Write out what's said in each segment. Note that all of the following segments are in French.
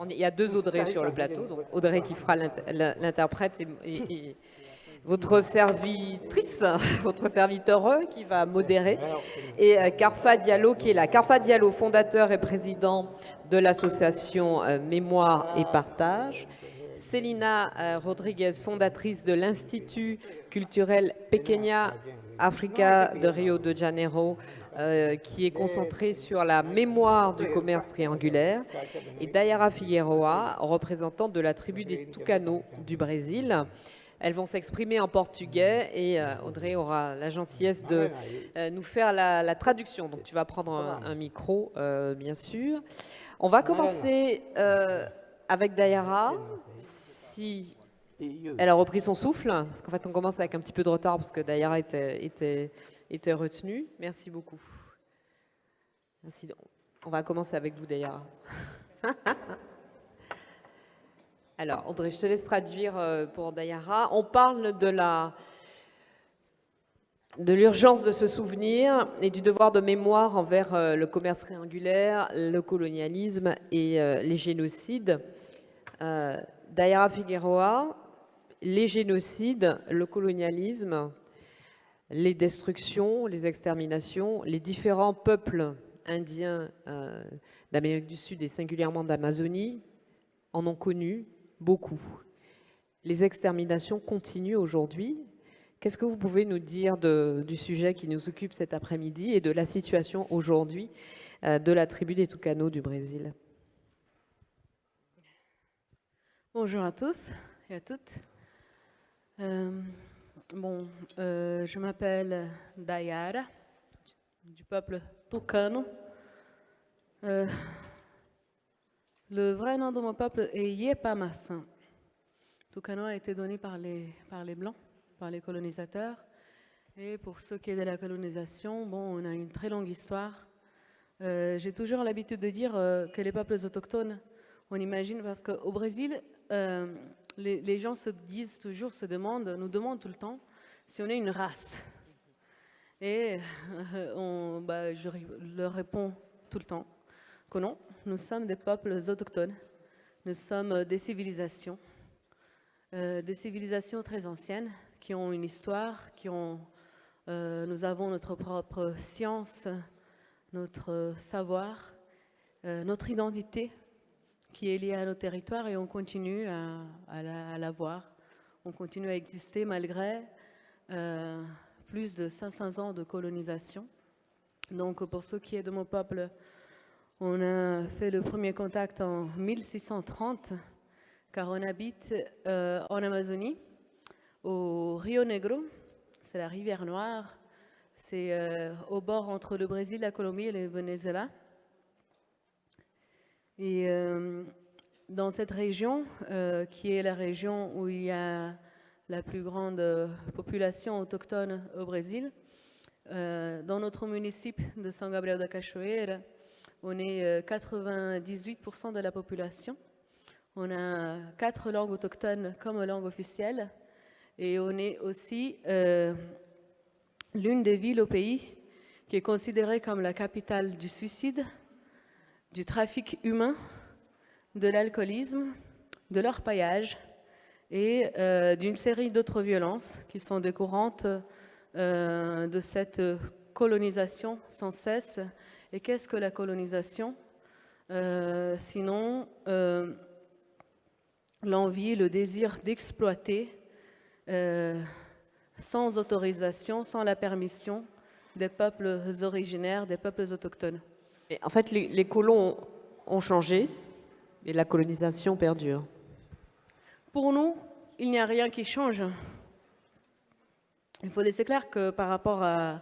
Il y a deux Audrey sur le plateau, donc Audrey qui fera l'interprète et votre servitrice, votre serviteur qui va modérer, et Carfa Diallo qui est là. Carfa Diallo, fondateur et président de l'association Mémoire et Partage. Célina Rodriguez, fondatrice de l'Institut culturel Pequeña Africa de Rio de Janeiro, qui est concentré sur la mémoire du commerce triangulaire, et Dayara Figueroa, représentante de la tribu des Tucano du Brésil. Elles vont s'exprimer en portugais et Audrey aura la gentillesse de nous faire la traduction. Donc tu vas prendre un micro, bien sûr. On va commencer avec Dayara, si elle a repris son souffle, parce qu'en fait on commence avec un petit peu de retard parce que Dayara était retenue. Merci beaucoup. Merci. On va commencer avec vous, Dayara. Alors, Audrey, je te laisse traduire pour Dayara. On parle de l'urgence de se souvenir et du devoir de mémoire envers le commerce triangulaire, le colonialisme et les génocides. Dayara Figueroa, les génocides, le colonialisme, les destructions, les exterminations, les différents peuples indiens d'Amérique du Sud et singulièrement d'Amazonie en ont connu beaucoup. Les exterminations continuent aujourd'hui. Qu'est-ce que vous pouvez nous dire du sujet qui nous occupe cet après-midi et de la situation aujourd'hui de la tribu des Tucano du Brésil? Bonjour à tous et à toutes. Je m'appelle Dayara, du peuple Tucano. Le vrai nom de mon peuple est Yepamassin. Tucano a été donné par les Blancs, par les colonisateurs. Et pour ce qui est de la colonisation, on a une très longue histoire. J'ai toujours l'habitude de dire que les peuples autochtones, on imagine, parce qu'au Brésil, les gens nous demandent tout le temps si on est une race. Et je leur réponds tout le temps que non, nous sommes des peuples autochtones, nous sommes des civilisations très anciennes qui ont une histoire, nous avons notre propre science, notre savoir, notre identité qui est liée à nos territoires et on continue à l'avoir. On continue à exister malgré plus de 500 ans de colonisation. Donc pour ce qui est de mon peuple, on a fait le premier contact en 1630, car on habite en Amazonie, au Rio Negro, c'est la rivière Noire, c'est au bord entre le Brésil, la Colombie et le Venezuela. Et dans cette région, qui est la région où il y a la plus grande population autochtone au Brésil, dans notre municipe de São Gabriel da Cachoeira, on est 98% de la population. On a 4 langues autochtones comme langue officielle et on est aussi l'une des villes au pays qui est considérée comme la capitale du suicide, du trafic humain, de l'alcoolisme, de l'orpaillage et d'une série d'autres violences qui sont décourantes de cette colonisation sans cesse. Et qu'est-ce que la colonisation? Sinon, l'envie, le désir d'exploiter sans autorisation, sans la permission des peuples originaires, des peuples autochtones. Et en fait, les colons ont changé et la colonisation perdure. Pour nous, il n'y a rien qui change. Il faut laisser clair que par rapport à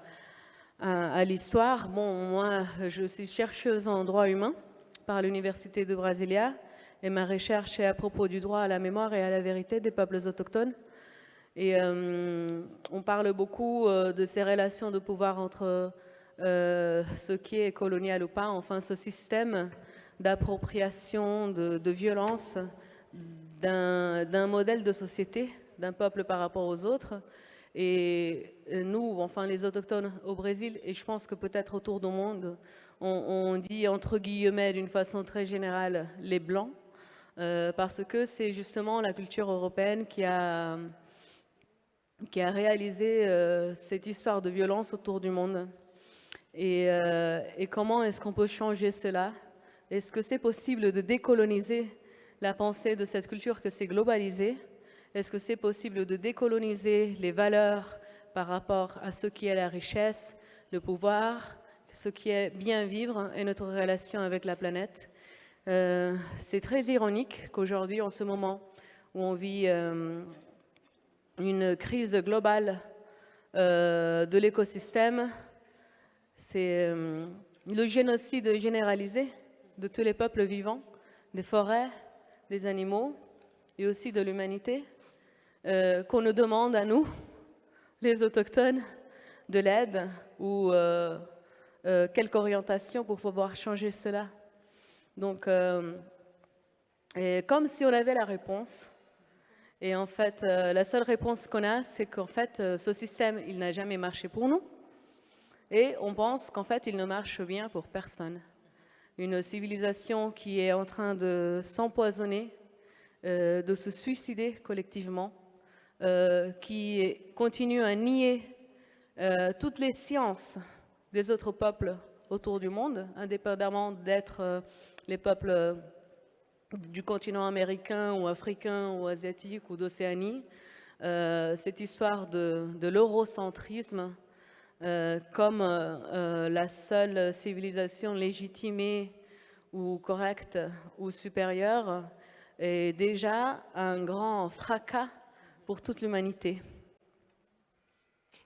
l'histoire, moi, je suis chercheuse en droit humain par l'Université de Brasilia et ma recherche est à propos du droit à la mémoire et à la vérité des peuples autochtones. Et on parle beaucoup de ces relations de pouvoir entre ce qui est colonial ou pas, enfin ce système d'appropriation, de violence d'un modèle de société, d'un peuple par rapport aux autres. Et nous, enfin les autochtones au Brésil, et je pense que peut-être autour du monde, on dit entre guillemets d'une façon très générale les Blancs. parce que c'est justement la culture européenne qui a réalisé cette histoire de violence autour du monde. Et comment est-ce qu'on peut changer cela? Est-ce que c'est possible de décoloniser la pensée de cette culture que c'est globalisé? Est-ce que c'est possible de décoloniser les valeurs par rapport à ce qui est la richesse, le pouvoir, ce qui est bien vivre et notre relation avec la planète? C'est très ironique qu'aujourd'hui, en ce moment où on vit une crise globale de l'écosystème, c'est le génocide généralisé de tous les peuples vivants, des forêts, des animaux et aussi de l'humanité, qu'on nous demande à nous, les autochtones, de l'aide ou quelque orientation pour pouvoir changer cela. Donc, comme si on avait la réponse. Et en fait, la seule réponse qu'on a, c'est qu'en fait, ce système, il n'a jamais marché pour nous. Et on pense qu'en fait, il ne marche bien pour personne. Une civilisation qui est en train de s'empoisonner, de se suicider collectivement, qui continue à nier toutes les sciences des autres peuples autour du monde, indépendamment d'être les peuples du continent américain ou africain ou asiatique ou d'Océanie. Cette histoire de l'eurocentrisme comme la seule civilisation légitimée ou correcte ou supérieure est déjà un grand fracas pour toute l'humanité.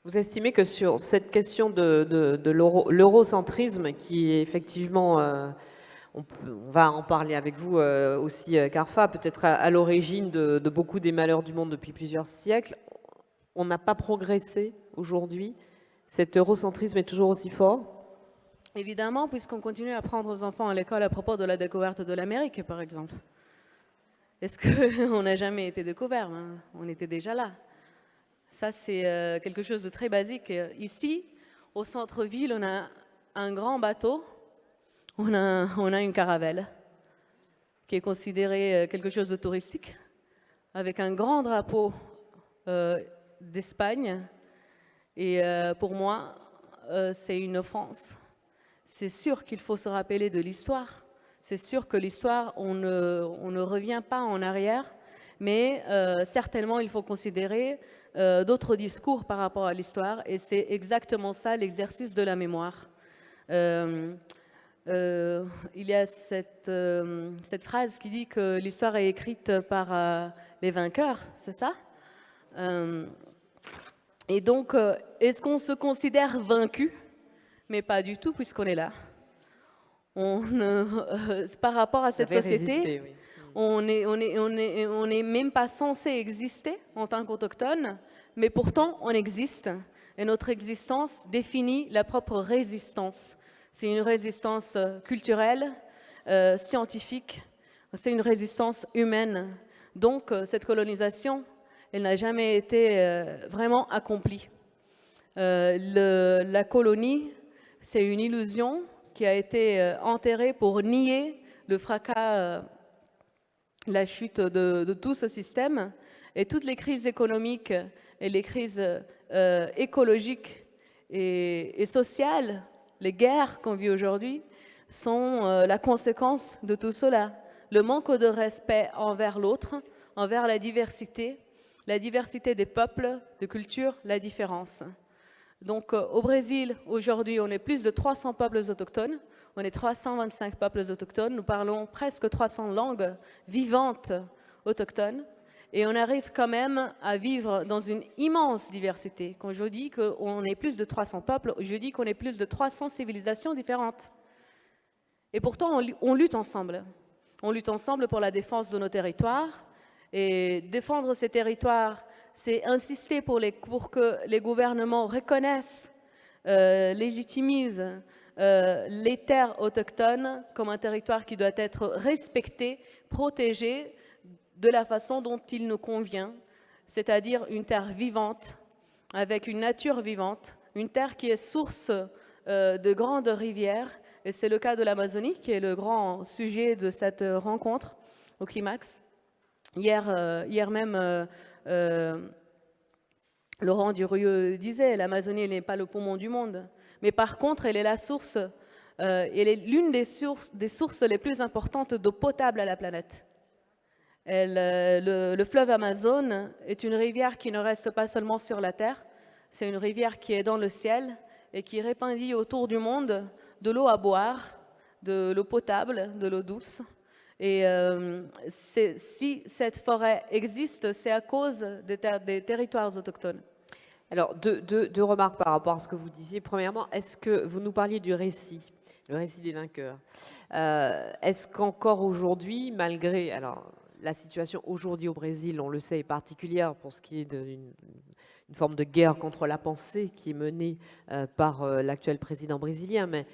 Vous estimez que sur cette question de l'eurocentrisme, qui est effectivement, on va en parler avec vous aussi, Carfa, peut-être à l'origine de beaucoup des malheurs du monde depuis plusieurs siècles, on n'a pas progressé aujourd'hui? Cet eurocentrisme est toujours aussi fort? Évidemment, puisqu'on continue à apprendre aux enfants à l'école à propos de la découverte de l'Amérique, par exemple. Est-ce qu'on n'a jamais été découvert, hein? On était déjà là. Ça, c'est quelque chose de très basique. Ici, au centre-ville, on a un grand bateau, on a une caravelle, qui est considérée quelque chose de touristique, avec un grand drapeau d'Espagne. Et pour moi, c'est une offense. C'est sûr qu'il faut se rappeler de l'histoire. C'est sûr que l'histoire, on ne revient pas en arrière, mais certainement, il faut considérer d'autres discours par rapport à l'histoire, et c'est exactement ça l'exercice de la mémoire. Il y a cette phrase qui dit que l'histoire est écrite par les vainqueurs, c'est ça? Et donc, est-ce qu'on se considère vaincu? Mais pas du tout, puisqu'on est là. Par rapport à cette société, résisté, oui. on n'est même pas censé exister en tant qu'autochtone, mais pourtant on existe. Et notre existence définit la propre résistance. C'est une résistance culturelle, scientifique, c'est une résistance humaine. Donc cette colonisation, elle n'a jamais été vraiment accomplie. La colonie, c'est une illusion qui a été enterrée pour nier le fracas, la chute de tout ce système, et toutes les crises économiques et les crises écologiques et sociales, les guerres qu'on vit aujourd'hui, sont la conséquence de tout cela. Le manque de respect envers l'autre, envers la diversité des peuples, de cultures, la différence. Donc au Brésil, aujourd'hui, on est plus de 300 peuples autochtones, on est 325 peuples autochtones, nous parlons presque 300 langues vivantes autochtones, et on arrive quand même à vivre dans une immense diversité. Quand je dis qu'on est plus de 300 peuples, je dis qu'on est plus de 300 civilisations différentes. Et pourtant, on lutte ensemble. On lutte ensemble pour la défense de nos territoires, et défendre ces territoires, c'est insister pour que les gouvernements reconnaissent, légitimisent les terres autochtones comme un territoire qui doit être respecté, protégé de la façon dont il nous convient, c'est-à-dire une terre vivante, avec une nature vivante, une terre qui est source de grandes rivières, et c'est le cas de l'Amazonie qui est le grand sujet de cette rencontre. au climax. Hier même, Laurent Durieux disait, l'Amazonie n'est pas le poumon du monde, mais par contre, elle est la source, elle est l'une des sources les plus importantes d'eau potable à la planète. Le fleuve Amazone est une rivière qui ne reste pas seulement sur la terre, c'est une rivière qui est dans le ciel et qui répandit autour du monde de l'eau à boire, de l'eau potable, de l'eau douce. Et si cette forêt existe, c'est à cause des territoires autochtones. Alors, deux remarques par rapport à ce que vous disiez. Premièrement, est-ce que vous nous parliez du récit, le récit des vainqueurs? Est-ce qu'encore aujourd'hui, malgré... Alors, la situation aujourd'hui au Brésil, on le sait, est particulière pour ce qui est d'une forme de guerre contre la pensée qui est menée par l'actuel président brésilien, mais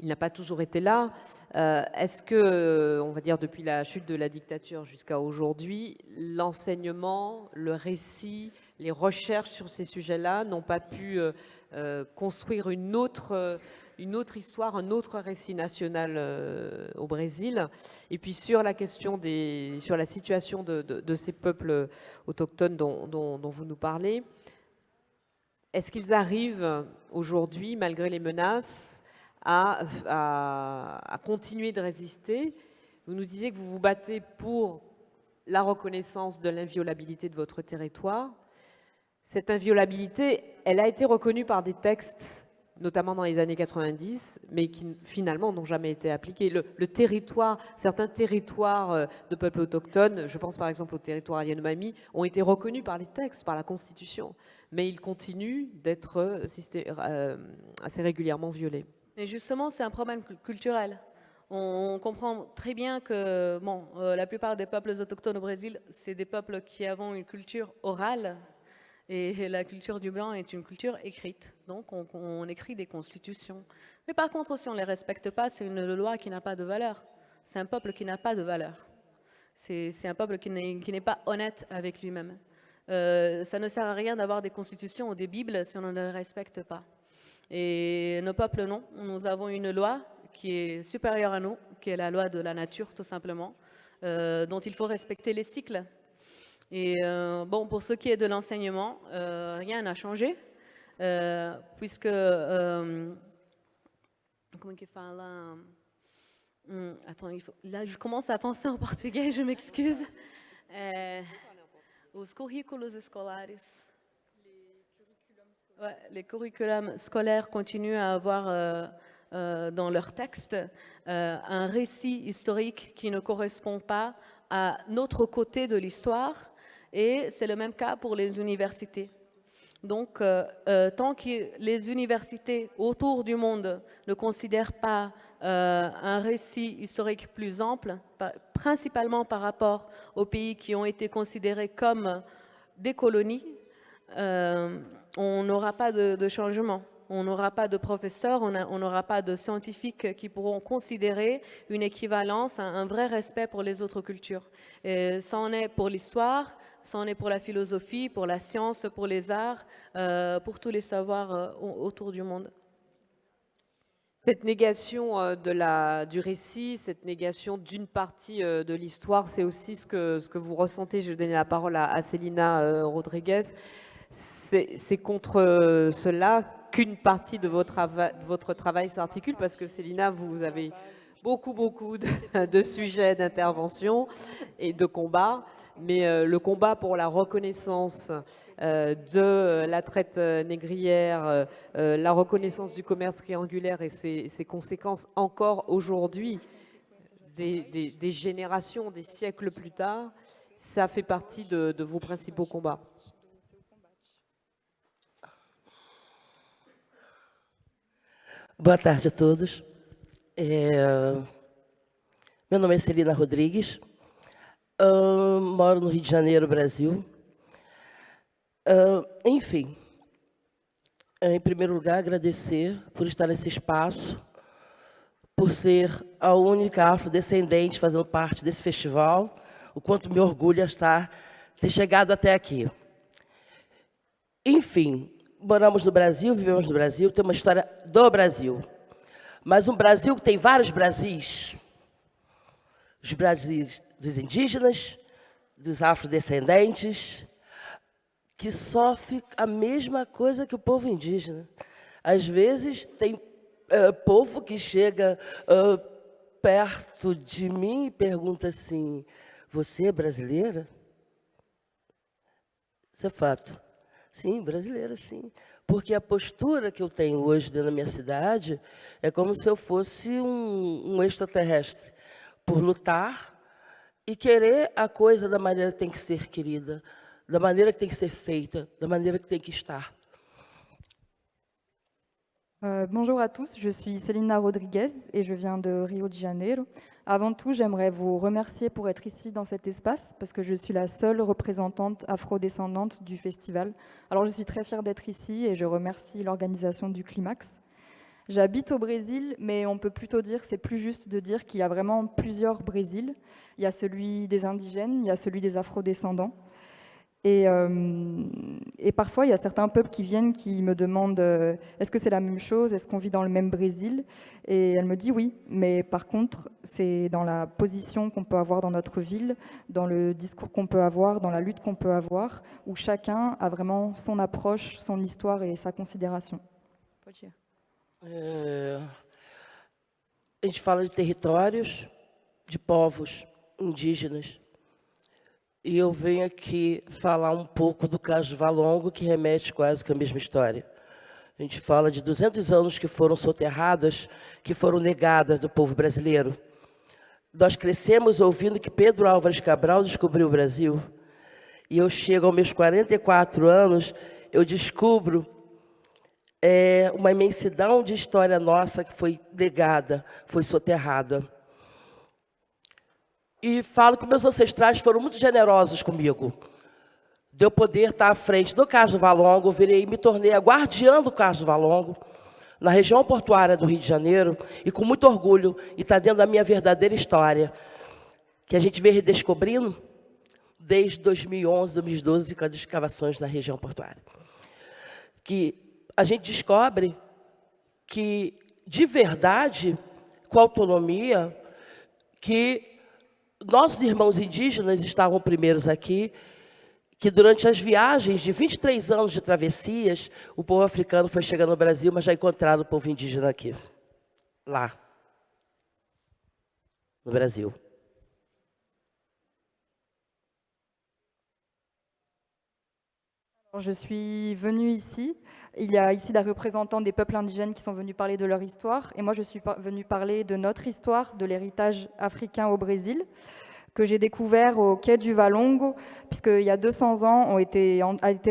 il n'a pas toujours été là. Est-ce que, on va dire, depuis la chute de la dictature jusqu'à aujourd'hui, l'enseignement, le récit, les recherches sur ces sujets-là n'ont pas pu construire une autre histoire, un autre récit national au Brésil? Et puis sur la question sur la situation de ces peuples autochtones dont vous nous parlez, est-ce qu'ils arrivent aujourd'hui, malgré les menaces, à continuer de résister? Vous nous disiez que vous vous battez pour la reconnaissance de l'inviolabilité de votre territoire. Cette inviolabilité, elle a été reconnue par des textes, notamment dans les années 90, mais qui finalement n'ont jamais été appliqués. Le territoire, certains territoires de peuples autochtones, je pense par exemple au territoire Yanomami, ont été reconnus par les textes, par la Constitution, mais ils continuent d'être assez régulièrement violés. Mais justement, c'est un problème culturel. On comprend très bien que la plupart des peuples autochtones au Brésil, c'est des peuples qui ont une culture orale, et la culture du blanc est une culture écrite. Donc, on écrit des constitutions. Mais par contre, si on ne les respecte pas, c'est une loi qui n'a pas de valeur. C'est un peuple qui n'a pas de valeur. C'est un peuple qui n'est pas honnête avec lui-même. Ça ne sert à rien d'avoir des constitutions ou des bibles si on ne les respecte pas. Et nos peuples, non. Nous avons une loi qui est supérieure à nous, qui est la loi de la nature, tout simplement, dont il faut respecter les cycles. Et pour ce qui est de l'enseignement, rien n'a changé, puisque, comment il fala? Attends, là je commence à penser en portugais, je m'excuse. Os currículos escolares. Ouais, les curriculums scolaires continuent à avoir dans leur texte un récit historique qui ne correspond pas à notre côté de l'histoire. Et c'est le même cas pour les universités. Donc, tant que les universités autour du monde ne considèrent pas un récit historique plus ample, principalement par rapport aux pays qui ont été considérés comme des colonies, on n'aura pas de changement. On n'aura pas de professeurs, on n'aura pas de scientifiques qui pourront considérer une équivalence, un vrai respect pour les autres cultures. Et ça en est pour l'histoire, ça en est pour la philosophie, pour la science, pour les arts, pour tous les savoirs autour du monde. Cette négation du récit, cette négation d'une partie de l'histoire, c'est aussi ce que vous ressentez. Je vais donner la parole à Célina Rodriguez. C'est contre cela qu'une partie de votre travail s'articule, parce que Célina, vous avez beaucoup de sujets d'intervention et de combat, mais le combat pour la reconnaissance de la traite négrière, la reconnaissance du commerce triangulaire et ses conséquences encore aujourd'hui, des générations, des siècles plus tard, ça fait partie de vos principaux combats. Boa tarde a todos. Meu nome é Celina Rodrigues, moro no Rio de Janeiro, Brasil. Enfim, em primeiro lugar, agradecer por estar nesse espaço, por ser a única afrodescendente fazendo parte desse festival, o quanto me orgulha ter chegado até aqui. Enfim, moramos no Brasil, vivemos no Brasil, tem uma história do Brasil. Mas um Brasil que tem vários Brasis. dos indígenas, dos afrodescendentes, que sofre a mesma coisa que o povo indígena. Às vezes, tem povo que chega perto de mim e pergunta assim, você é brasileira? Isso é fato. Sim, brasileira, sim. Porque a postura que eu tenho hoje dentro da minha cidade é como se eu fosse um extraterrestre, por lutar e querer a coisa da maneira que tem que ser querida, da maneira que tem que ser feita, da maneira que tem que estar. Bonjour à tous, je suis Celina Rodriguez et je viens de Rio de Janeiro. Avant tout, j'aimerais vous remercier pour être ici dans cet espace parce que je suis la seule représentante afrodescendante du festival. Alors je suis très fière d'être ici et je remercie l'organisation du Climax. J'habite au Brésil, mais on peut plutôt dire, c'est plus juste de dire qu'il y a vraiment plusieurs Brésils. Il y a celui des indigènes, il y a celui des afrodescendants. Et parfois, il y a certains peuples qui viennent, qui me demandent est-ce que c'est la même chose, est-ce qu'on vit dans le même Brésil? Et elle me dit oui, mais par contre, c'est dans la position qu'on peut avoir dans notre ville, dans le discours qu'on peut avoir, dans la lutte qu'on peut avoir, où chacun a vraiment son approche, son histoire et sa considération. Pode ir. A gente fala de territórios, de povos indígenas. E eu venho aqui falar um pouco do caso Valongo, que remete quase que à mesma história. A gente fala de 200 anos que foram soterradas, que foram negadas do povo brasileiro. Nós crescemos ouvindo que Pedro Álvares Cabral descobriu o Brasil. E eu chego aos meus 44 anos, eu descubro uma imensidão de história nossa que foi negada, foi soterrada. E falo que meus ancestrais foram muito generosos comigo. De eu poder estar à frente do Cais do Valongo, me tornei a guardiã do Cais do Valongo, na região portuária do Rio de Janeiro, e com muito orgulho, e está dentro da minha verdadeira história, que a gente vem redescobrindo desde 2011, 2012, com as escavações na região portuária. Que a gente descobre que, de verdade, com autonomia, que nossos irmãos indígenas estavam primeiros aqui, que durante as viagens de 23 anos de travessias, o povo africano foi chegando no Brasil, mas já encontraram o povo indígena aqui, lá, no Brasil. Je suis venue ici. Il y a ici des représentants des peuples indigènes qui sont venus parler de leur histoire. Et moi, je suis venue parler de notre histoire, de l'héritage africain au Brésil, que j'ai découvert au quai du Valongo, puisqu'il y a 200 ans a été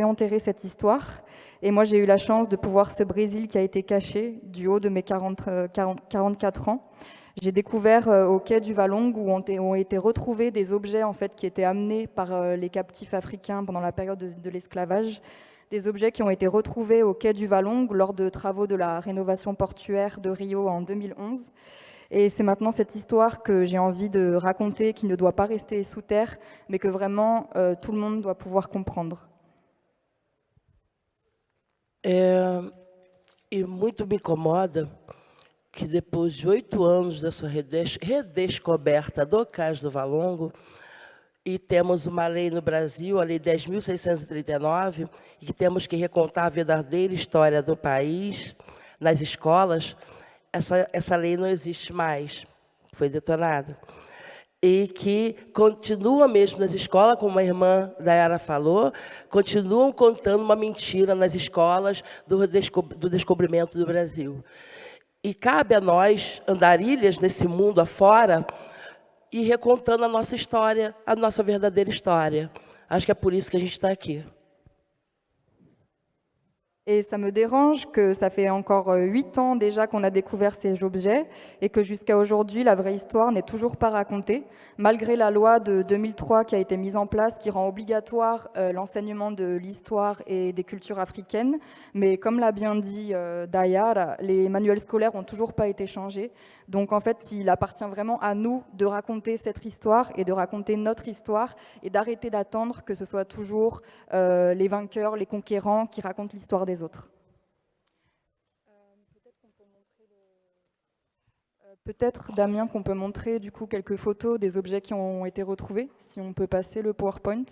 enterrée cette histoire. Et moi, j'ai eu la chance de pouvoir ce Brésil qui a été caché du haut de mes 44 ans. J'ai découvert au quai du Valongo où ont été retrouvés des objets en fait, qui étaient amenés par les captifs africains pendant la période de l'esclavage, des objets qui ont été retrouvés au quai du Valongo lors de travaux de la rénovation portuaire de Rio en 2011. Et c'est maintenant cette histoire que j'ai envie de raconter, qui ne doit pas rester sous terre, mais que vraiment tout le monde doit pouvoir comprendre. E muito me incomoda que depois de 8 anos dessa redescoberta do Cais do Valongo, e temos uma lei no Brasil, a Lei 10.639, e que temos que recontar a verdadeira história do país nas escolas, essa lei não existe mais, foi detonada. E que continua mesmo nas escolas, como a irmã Dayara falou, continuam contando uma mentira nas escolas do descobrimento do Brasil. E cabe a nós, andarilhas nesse mundo afora, ir recontando a nossa história, a nossa verdadeira história. Acho que é por isso que a gente está aqui. Et ça me dérange que ça fait encore 8 ans déjà qu'on a découvert ces objets et que jusqu'à aujourd'hui, la vraie histoire n'est toujours pas racontée, malgré la loi de 2003 qui a été mise en place, qui rend obligatoire l'enseignement de l'histoire et des cultures africaines. Mais comme l'a bien dit Dayar, les manuels scolaires n'ont toujours pas été changés. Donc en fait, il appartient vraiment à nous de raconter cette histoire et de raconter notre histoire et d'arrêter d'attendre que ce soit toujours les vainqueurs, les conquérants qui racontent l'histoire des autres. Peut-être, Damien, qu'on peut montrer du coup quelques photos des objets qui ont été retrouvés, si on peut passer le PowerPoint.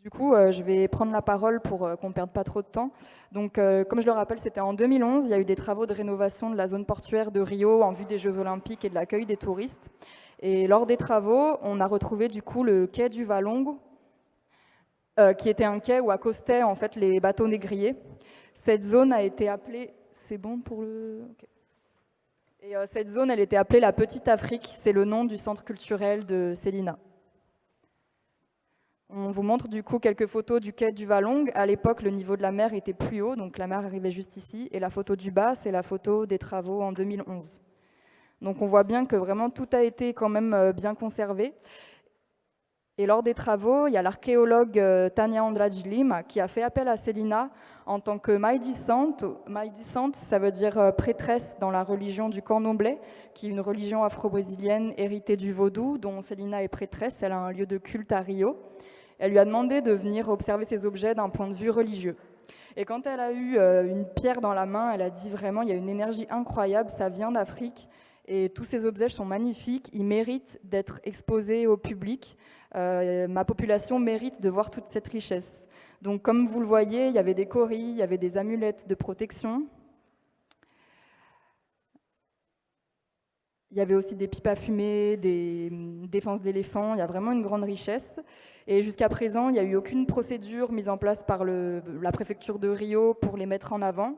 Du coup, je vais prendre la parole pour qu'on ne perde pas trop de temps. Donc, comme je le rappelle, c'était en 2011, il y a eu des travaux de rénovation de la zone portuaire de Rio en vue des Jeux Olympiques et de l'accueil des touristes. Et lors des travaux, on a retrouvé du coup le quai du Valongo, qui était un quai où accostaient en fait les bateaux négriers. Cette zone a été appelée... C'est bon pour le... Okay. Et cette zone, elle était appelée la Petite Afrique. C'est le nom du centre culturel de Célina. On vous montre du coup quelques photos du quai du Valongo. À l'époque, le niveau de la mer était plus haut, donc la mer arrivait juste ici. Et la photo du bas, c'est la photo des travaux en 2011. Donc on voit bien que vraiment tout a été quand même bien conservé. Et lors des travaux, il y a l'archéologue Tania Andrade Lima qui a fait appel à Célina en tant que maïdissante. Maïdissante, ça veut dire prêtresse dans la religion du candomblé, qui est une religion afro-brésilienne héritée du vaudou, dont Célina est prêtresse. Elle a un lieu de culte à Rio. Elle lui a demandé de venir observer ces objets d'un point de vue religieux. Et quand elle a eu une pierre dans la main, elle a dit vraiment, il y a une énergie incroyable, ça vient d'Afrique. Et tous ces objets sont magnifiques, ils méritent d'être exposés au public. Ma population mérite de voir toute cette richesse. Donc comme vous le voyez, il y avait des coris, il y avait des amulettes de protection. Il y avait aussi des pipes à fumer, des défenses d'éléphants, il y a vraiment une grande richesse. Et jusqu'à présent, il n'y a eu aucune procédure mise en place par la préfecture de Rio pour les mettre en avant.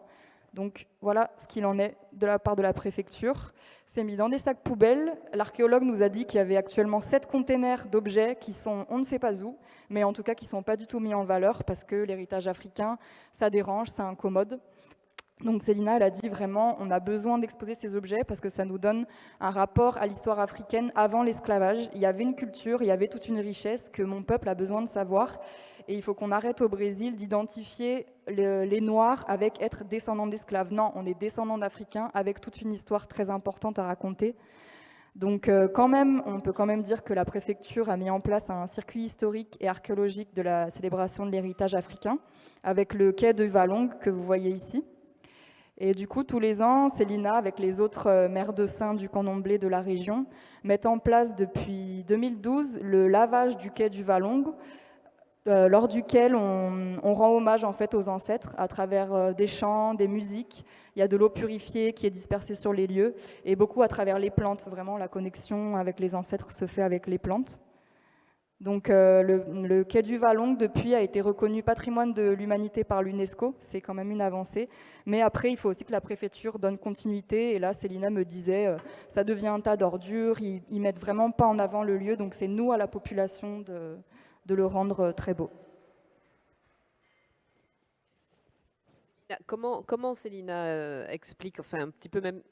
Donc voilà ce qu'il en est de la part de la préfecture. C'est mis dans des sacs poubelles. L'archéologue nous a dit qu'il y avait actuellement 7 containers d'objets qui sont, on ne sait pas où, mais en tout cas qui ne sont pas du tout mis en valeur parce que l'héritage africain, ça dérange, ça incommode. Donc Célina, elle a dit vraiment, on a besoin d'exposer ces objets parce que ça nous donne un rapport à l'histoire africaine avant l'esclavage. Il y avait une culture, il y avait toute une richesse que mon peuple a besoin de savoir. Et il faut qu'on arrête au Brésil d'identifier les Noirs avec être descendants d'esclaves. Non, on est descendants d'Africains avec toute une histoire très importante à raconter. Donc quand même, on peut quand même dire que la préfecture a mis en place un circuit historique et archéologique de la célébration de l'héritage africain avec le quai de Valongo que vous voyez ici. Et du coup, tous les ans, Célina, avec les autres maires de saints du candomblé de la région, mettent en place depuis 2012 le lavage du quai du Valongo, lors duquel on rend hommage en fait aux ancêtres à travers des chants, des musiques. Il y a de l'eau purifiée qui est dispersée sur les lieux et beaucoup à travers les plantes. Vraiment, la connexion avec les ancêtres se fait avec les plantes. Donc le quai du Valongo depuis a été reconnu patrimoine de l'humanité par l'UNESCO, c'est quand même une avancée. Mais après, il faut aussi que la préfecture donne continuité. Et là, Célina me disait, ça devient un tas d'ordures, ils mettent vraiment pas en avant le lieu. Donc c'est nous à la population de le rendre très beau. Comment Célina explique, enfin un petit peu même...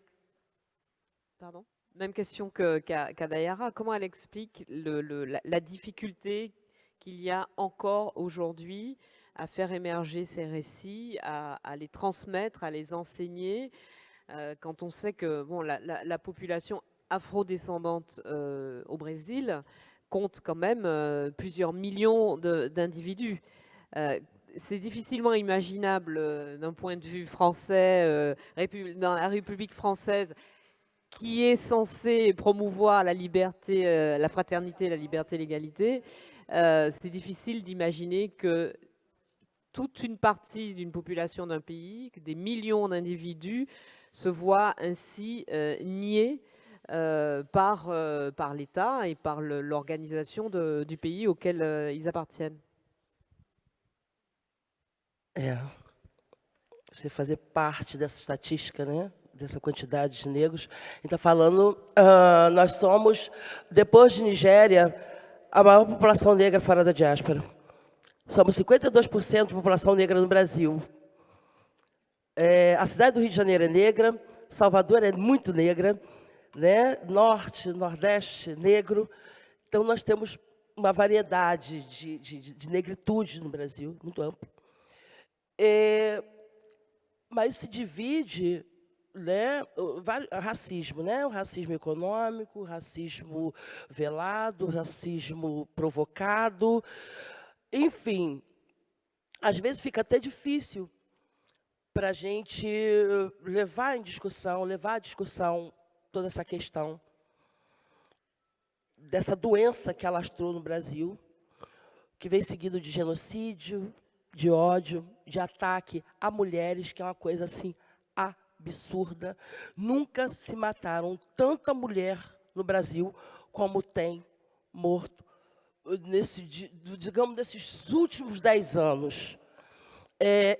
Pardon ? Même question qu'à Dayara. Comment elle explique la difficulté qu'il y a encore aujourd'hui à faire émerger ces récits, à les transmettre, à les enseigner, quand on sait que bon, la population afro-descendante au Brésil compte quand même plusieurs millions d'individus. C'est difficilement imaginable d'un point de vue français, dans la République française, qui est censé promouvoir la liberté, la fraternité, la liberté, l'égalité, c'est difficile d'imaginer que toute une partie d'une population d'un pays, que des millions d'individus se voient ainsi niés par l'État et par l'organisation du pays auquel ils appartiennent. Você fazer parte dessa estatística, né? Dessa quantidade de negros. A gente está falando, nós somos, depois de Nigéria, a maior população negra fora da diáspora. Somos 52% de população negra no Brasil. A cidade do Rio de Janeiro é negra, Salvador é muito negra, né? Norte, Nordeste, negro. Então, nós temos uma variedade de negritude no Brasil, muito ampla. Mas se divide, né, racismo, né, o racismo econômico, o racismo velado, o racismo provocado, enfim, às vezes fica até difícil para a gente levar à discussão toda essa questão dessa doença que alastrou no Brasil, que vem seguido de genocídio, de ódio, de ataque a mulheres, que é uma coisa assim absurda. Nunca se mataram tanta mulher no Brasil como tem morto digamos, nesses últimos 10 anos.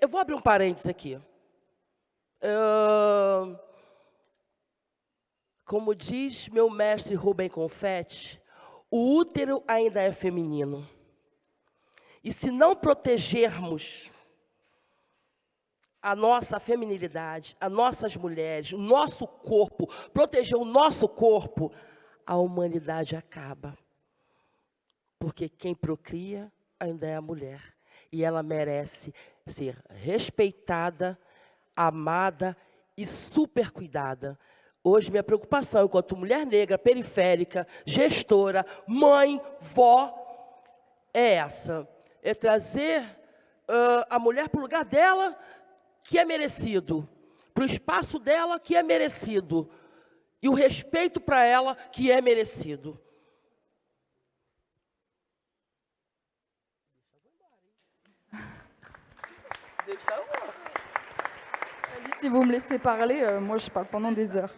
Eu vou abrir um parênteses aqui. Como diz meu mestre Rubem Confetti, o útero ainda é feminino. E se não protegermos a nossa feminilidade, as nossas mulheres, o nosso corpo, proteger o nosso corpo, a humanidade acaba. Porque quem procria ainda é a mulher. E ela merece ser respeitada, amada e super cuidada. Hoje, minha preocupação, enquanto mulher negra, periférica, gestora, mãe, vó, é essa. É trazer a mulher para o lugar dela, que é merecido. Para o espaço dela, que é merecido. E o respeito para ela, que é merecido. Si vous me laissez parler, moi je parle pendant des heures.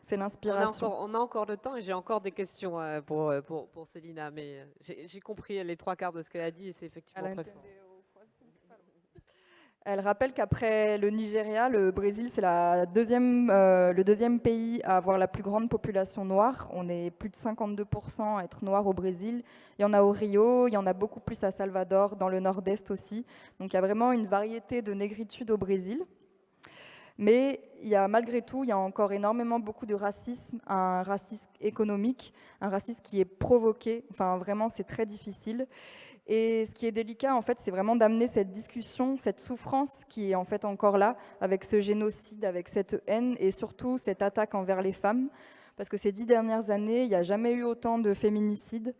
C'est l'inspiration. On a encore le temps et j'ai encore des questions pour Célina, mais j'ai compris les 3/4 de ce qu'elle a dit et c'est effectivement très fort. Elle rappelle qu'après le Nigeria, le Brésil, c'est le deuxième pays à avoir la plus grande population noire. On est plus de 52% à être noir au Brésil. Il y en a au Rio, il y en a beaucoup plus à Salvador, dans le nord-est aussi. Donc il y a vraiment une variété de négritude au Brésil. Mais malgré tout, il y a encore beaucoup de racisme, un racisme économique, un racisme qui est provoqué. Enfin, vraiment, c'est très difficile. Et ce qui est délicat, en fait, c'est vraiment d'amener cette discussion, cette souffrance qui est en fait encore là, avec ce génocide, avec cette haine et surtout cette attaque envers les femmes. Parce que ces 10 dernières années, il n'y a jamais eu autant de féminicides.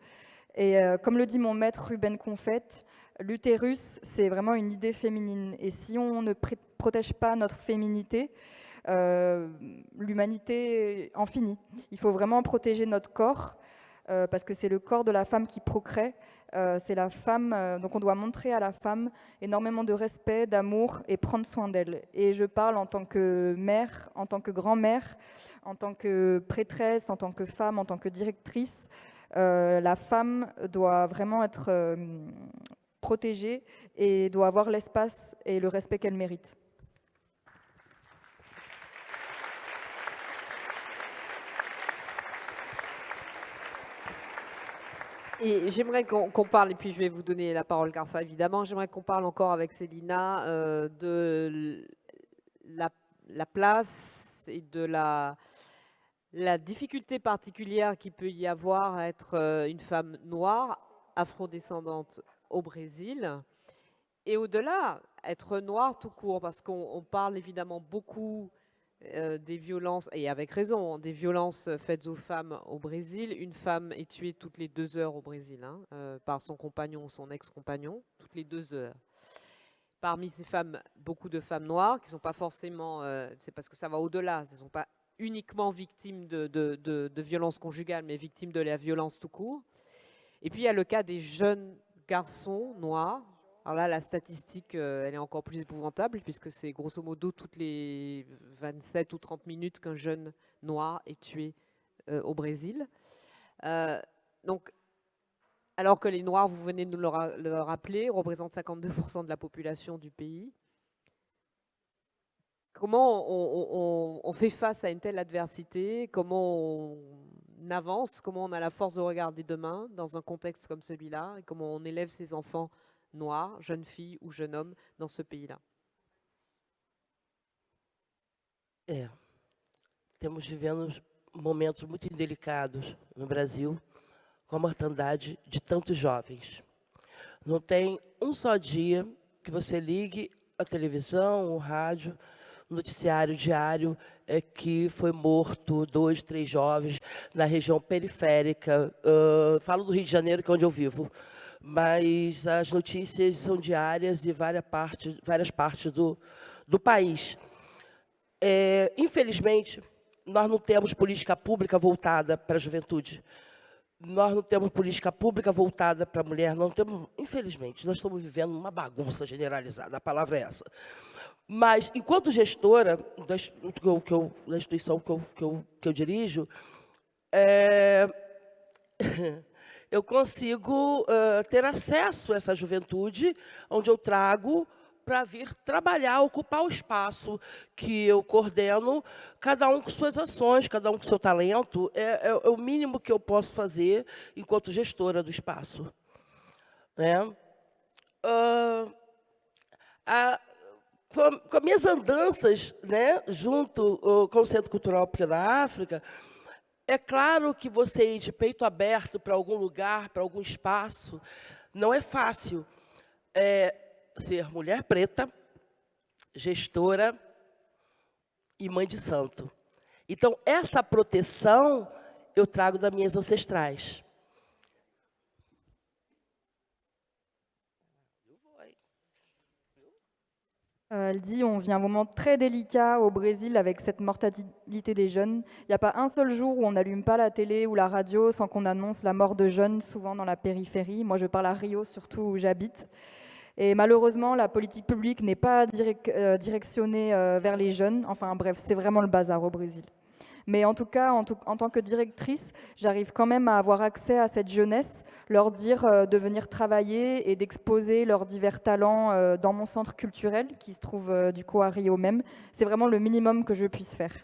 Et comme le dit mon maître Ruben Confetti, l'utérus, c'est vraiment une idée féminine. Et si on ne protège pas notre féminité, l'humanité en finit. Il faut vraiment protéger notre corps, parce que c'est le corps de la femme qui procrée. C'est la femme, donc on doit montrer à la femme énormément de respect, d'amour et prendre soin d'elle. Et je parle en tant que mère, en tant que grand-mère, en tant que prêtresse, en tant que femme, en tant que directrice. La femme doit vraiment être protégée et doit avoir l'espace et le respect qu'elle mérite. Et j'aimerais qu'on parle, et puis je vais vous donner la parole, Carfa, évidemment, j'aimerais qu'on parle encore avec Célina de la place et de la difficulté particulière qu'il peut y avoir à être une femme noire, afrodescendante au Brésil, et au-delà, être noire tout court, parce qu'on parle évidemment beaucoup des violences, et avec raison, des violences faites aux femmes au Brésil. Une femme est tuée toutes les 2 heures au Brésil, par son compagnon ou son ex-compagnon, toutes les 2 heures. Parmi ces femmes, beaucoup de femmes noires qui ne sont pas forcément, c'est parce que ça va au-delà, elles ne sont pas uniquement victimes de violences conjugales, mais victimes de la violence tout court. Et puis il y a le cas des jeunes garçons noirs. Alors là, la statistique, elle est encore plus épouvantable, puisque c'est grosso modo toutes les 27 ou 30 minutes qu'un jeune noir est tué au Brésil. Donc, alors que les Noirs, vous venez de nous le rappeler, représentent 52% de la population du pays. Comment on fait face à une telle adversité? Comment on avance? Comment on a la force de regarder demain dans un contexte comme celui-là? Et comment on élève ses enfants noirs, jeunes filles ou jeunes hommes dans ce pays-là? Temos vivendo momentos muito delicados no Brasil, com a mortandade de tantos jovens. Não tem um só dia que você ligue a televisão, o rádio, o noticiário diário que foi morto 2, 3 jovens na região periférica. Falo do Rio de Janeiro, que é onde eu vivo. Mas as notícias são diárias e várias partes do país. Infelizmente, nós não temos política pública voltada para a juventude. Nós não temos política pública voltada para a mulher. Não temos, infelizmente, nós estamos vivendo uma bagunça generalizada, a palavra é essa. Mas, enquanto gestora da instituição que eu dirijo, eu consigo ter acesso a essa juventude, onde eu trago para vir trabalhar, ocupar o espaço que eu coordeno, cada um com suas ações, cada um com seu talento. É o mínimo que eu posso fazer enquanto gestora do espaço. Né? Com as minhas andanças, né, junto com o Centro Cultural Pequena África, é claro que você ir de peito aberto para algum lugar, para algum espaço, não é fácil. Ser mulher preta, gestora e mãe de santo. Então, essa proteção eu trago das minhas ancestrais. Elle dit, on vit un moment très délicat au Brésil avec cette mortalité des jeunes. Il n'y a pas un seul jour où on n'allume pas la télé ou la radio sans qu'on annonce la mort de jeunes, souvent dans la périphérie. Moi, je parle à Rio, surtout où j'habite. Et malheureusement, la politique publique n'est pas directionnée vers les jeunes. Enfin bref, c'est vraiment le bazar au Brésil. Mais en tout cas, en tant que directrice, j'arrive quand même à avoir accès à cette jeunesse, leur dire de venir travailler et d'exposer leurs divers talents dans mon centre culturel, qui se trouve du coup à Rio même. C'est vraiment le minimum que je puisse faire.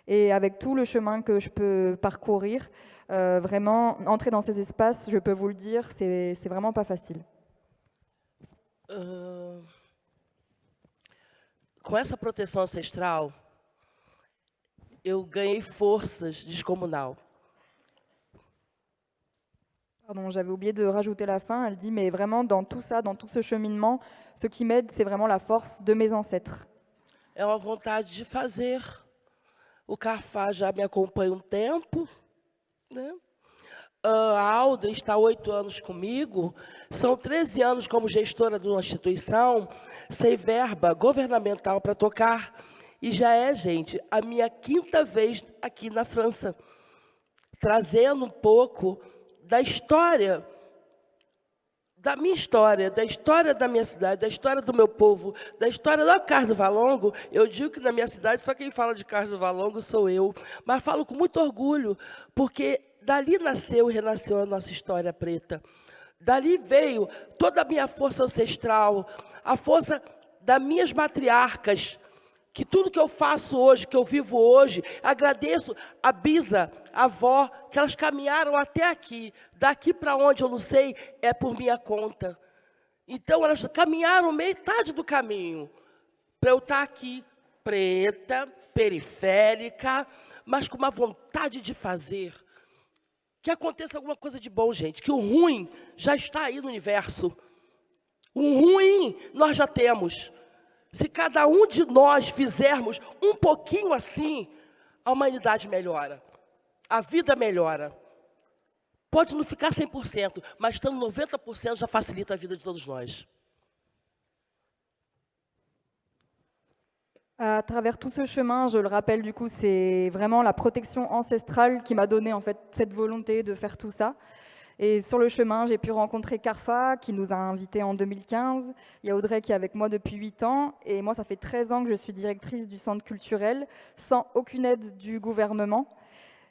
Et avec tout le chemin que je peux parcourir, vraiment, entrer dans ces espaces, je peux vous le dire, c'est vraiment pas facile. Com essa proteção ancestral, eu ganhei forças descomunal. Pardon, j'avais oublié de rajouter la fin. Elle dit, mais vraiment, dans tout ça, dans tout ce cheminement, ce qui m'aide, c'est vraiment la force de mes ancêtres. É uma vontade de fazer. O Carfá já me acompanha um tempo, né? A Aldrin está há 8 anos comigo, são 13 anos como gestora de uma instituição, sem verba governamental para tocar, e já é, gente, a minha 5ª vez aqui na França, trazendo um pouco da história, da minha história, da história da minha cidade, da história do meu povo, da história do Carlos do Valongo. Eu digo que na minha cidade só quem fala de Carlos do Valongo sou eu, mas falo com muito orgulho, porque dali nasceu e renasceu a nossa história preta. Dali veio toda a minha força ancestral, a força das minhas matriarcas, que tudo que eu faço hoje, que eu vivo hoje, agradeço a bisa, a avó, que elas caminharam até aqui. Daqui para onde eu não sei, é por minha conta. Então, elas caminharam metade do caminho para eu estar aqui, preta, periférica, mas com uma vontade de fazer. Que aconteça alguma coisa de bom, gente, que o ruim já está aí no universo. O ruim nós já temos. Se cada um de nós fizermos um pouquinho assim, a humanidade melhora, a vida melhora. Pode não ficar 100%, mas estando 90% já facilita a vida de todos nós. À travers tout ce chemin, je le rappelle, du coup, c'est vraiment la protection ancestrale qui m'a donné en fait cette volonté de faire tout ça. Et sur le chemin, j'ai pu rencontrer Carfa, qui nous a invités en 2015. Il y a Audrey qui est avec moi depuis 8 ans. Et moi, ça fait 13 ans que je suis directrice du centre culturel, sans aucune aide du gouvernement.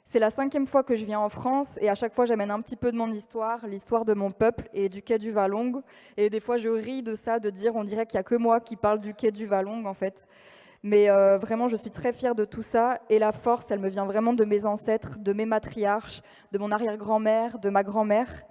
C'est la 5e fois que je viens en France, et à chaque fois, j'amène un petit peu de mon histoire, l'histoire de mon peuple et du quai du Valongo. Et des fois, je ris de ça, de dire, on dirait qu'il n'y a que moi qui parle du quai du Valongo, en fait. Mais vraiment, je suis très fière de tout ça. Et la force, elle me vient vraiment de mes ancêtres, de mes matriarches, de mon arrière-grand-mère, de ma grand-mère,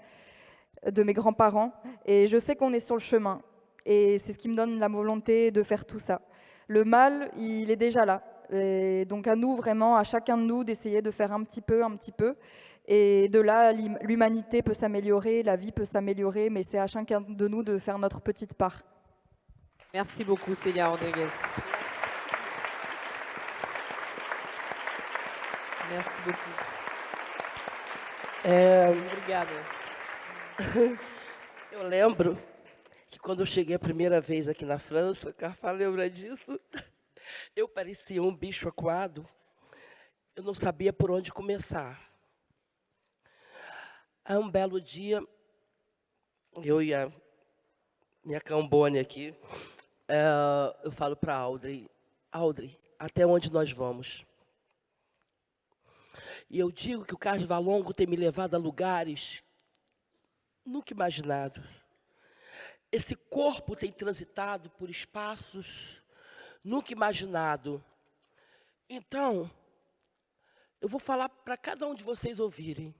de mes grands-parents. Et je sais qu'on est sur le chemin. Et c'est ce qui me donne la volonté de faire tout ça. Le mal, il est déjà là. Et donc à nous, vraiment, à chacun de nous, d'essayer de faire un petit peu. Et de là, l'humanité peut s'améliorer, la vie peut s'améliorer, mais c'est à chacun de nous de faire notre petite part. Merci beaucoup, Célia Rodrigues. Merci beaucoup. Obrigada. Eu lembro que quando eu cheguei a primeira vez aqui na França, o Carfá lembra disso, eu parecia um bicho acuado, eu não sabia por onde começar. Aí um belo dia, eu e a minha cambone aqui, eu falo para Audrey, até onde nós vamos? E eu digo que o Carlos Valongo tem me levado a lugares nunca imaginados. Esse corpo tem transitado por espaços nunca imaginados. Então, eu vou falar para cada um de vocês ouvirem.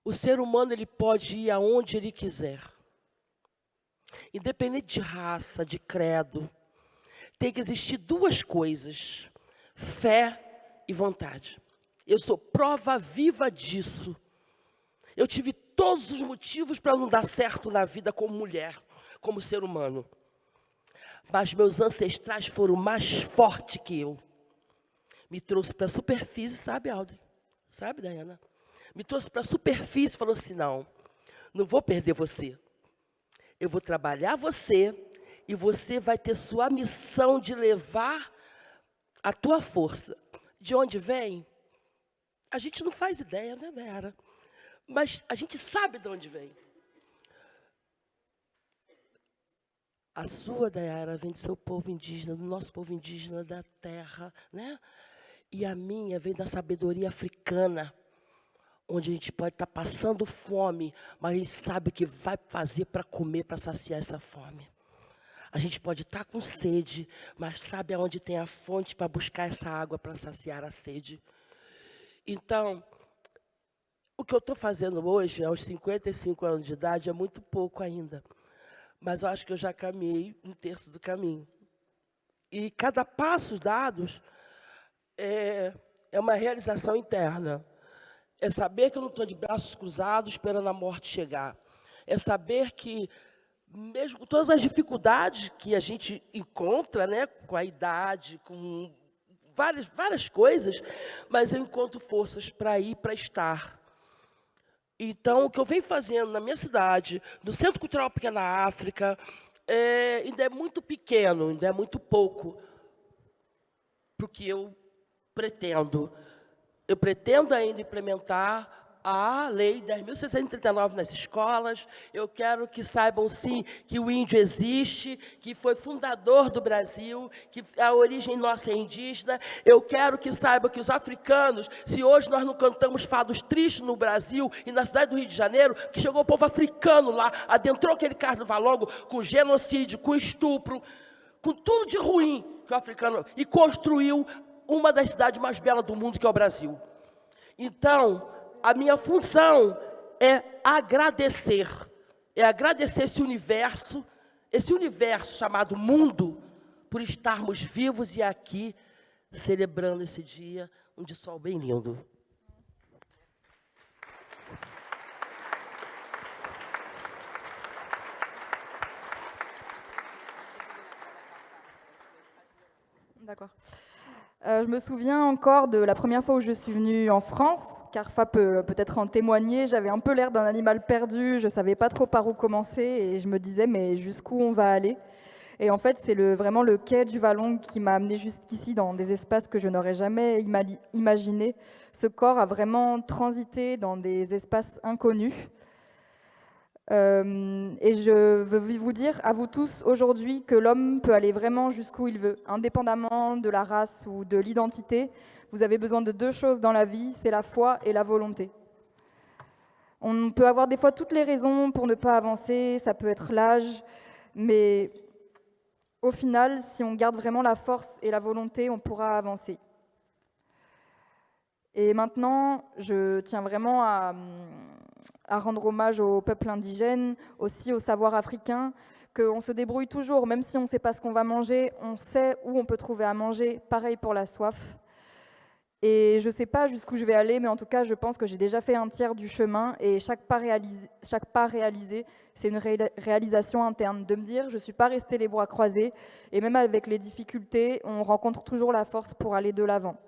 O ser humano ele pode ir aonde ele quiser. Independente de raça, de credo, tem que existir duas coisas: fé e vontade. Eu sou prova viva disso. Eu tive todos os motivos para não dar certo na vida como mulher, como ser humano. Mas meus ancestrais foram mais fortes que eu. Me trouxe para a superfície, sabe, Audrey? Sabe, Diana? Me trouxe para a superfície e falou assim, não vou perder você. Eu vou trabalhar você e você vai ter sua missão de levar a tua força. De onde vem? A gente não faz ideia, né, Dayara? Mas a gente sabe de onde vem. A sua, Dayara, vem do seu povo indígena, do nosso povo indígena, da terra, né? E a minha vem da sabedoria africana, onde a gente pode estar passando fome, mas a gente sabe o que vai fazer para comer, para saciar essa fome. A gente pode estar com sede, mas sabe aonde tem a fonte para buscar essa água para saciar a sede. Então, o que eu estou fazendo hoje, aos 55 anos de idade, é muito pouco ainda. Mas eu acho que eu já caminhei um terço do caminho. E cada passo dados é uma realização interna. É saber que eu não estou de braços cruzados esperando a morte chegar. É saber que, mesmo com todas as dificuldades que a gente encontra, né, com a idade, com várias coisas, mas eu encontro forças para ir, para estar. Então, o que eu venho fazendo na minha cidade, no Centro Cultural Pequena África, ainda é muito pequeno, ainda é muito pouco para o que eu pretendo. Eu pretendo ainda implementar a Lei 10.639 nas escolas. Eu quero que saibam, sim, que o índio existe, que foi fundador do Brasil, que a origem nossa é indígena. Eu quero que saibam que os africanos, se hoje nós não cantamos fados tristes no Brasil e na cidade do Rio de Janeiro, que chegou o povo africano lá, adentrou aquele Carlos Valongo com genocídio, com estupro, com tudo de ruim que o africano... E construiu uma das cidades mais belas do mundo, que é o Brasil. Então, a minha função é agradecer esse universo chamado mundo, por estarmos vivos e aqui, celebrando esse dia, um de sol bem lindo. D'accord. Je me souviens encore de la première fois où je suis venue en France. Carfa peut peut-être en témoigner. J'avais un peu l'air d'un animal perdu. Je ne savais pas trop par où commencer et je me disais, mais jusqu'où on va aller? Et en fait, c'est vraiment le quai du Valongo qui m'a amené jusqu'ici dans des espaces que je n'aurais jamais imaginés. Ce corps a vraiment transité dans des espaces inconnus. Et je veux vous dire à vous tous aujourd'hui que l'homme peut aller vraiment jusqu'où il veut, indépendamment de la race ou de l'identité. Vous avez besoin de deux choses dans la vie, c'est la foi et la volonté. On peut avoir des fois toutes les raisons pour ne pas avancer, ça peut être l'âge, mais au final, si on garde vraiment la force et la volonté, on pourra avancer. Et maintenant, je tiens vraiment à rendre hommage au peuple indigène, aussi au savoir africain, qu'on se débrouille toujours, même si on ne sait pas ce qu'on va manger, on sait où on peut trouver à manger, pareil pour la soif. Et je ne sais pas jusqu'où je vais aller, mais en tout cas, je pense que j'ai déjà fait un tiers du chemin, et chaque pas réalisé, c'est une réalisation interne, de me dire, je ne suis pas restée les bras croisés, et même avec les difficultés, on rencontre toujours la force pour aller de l'avant.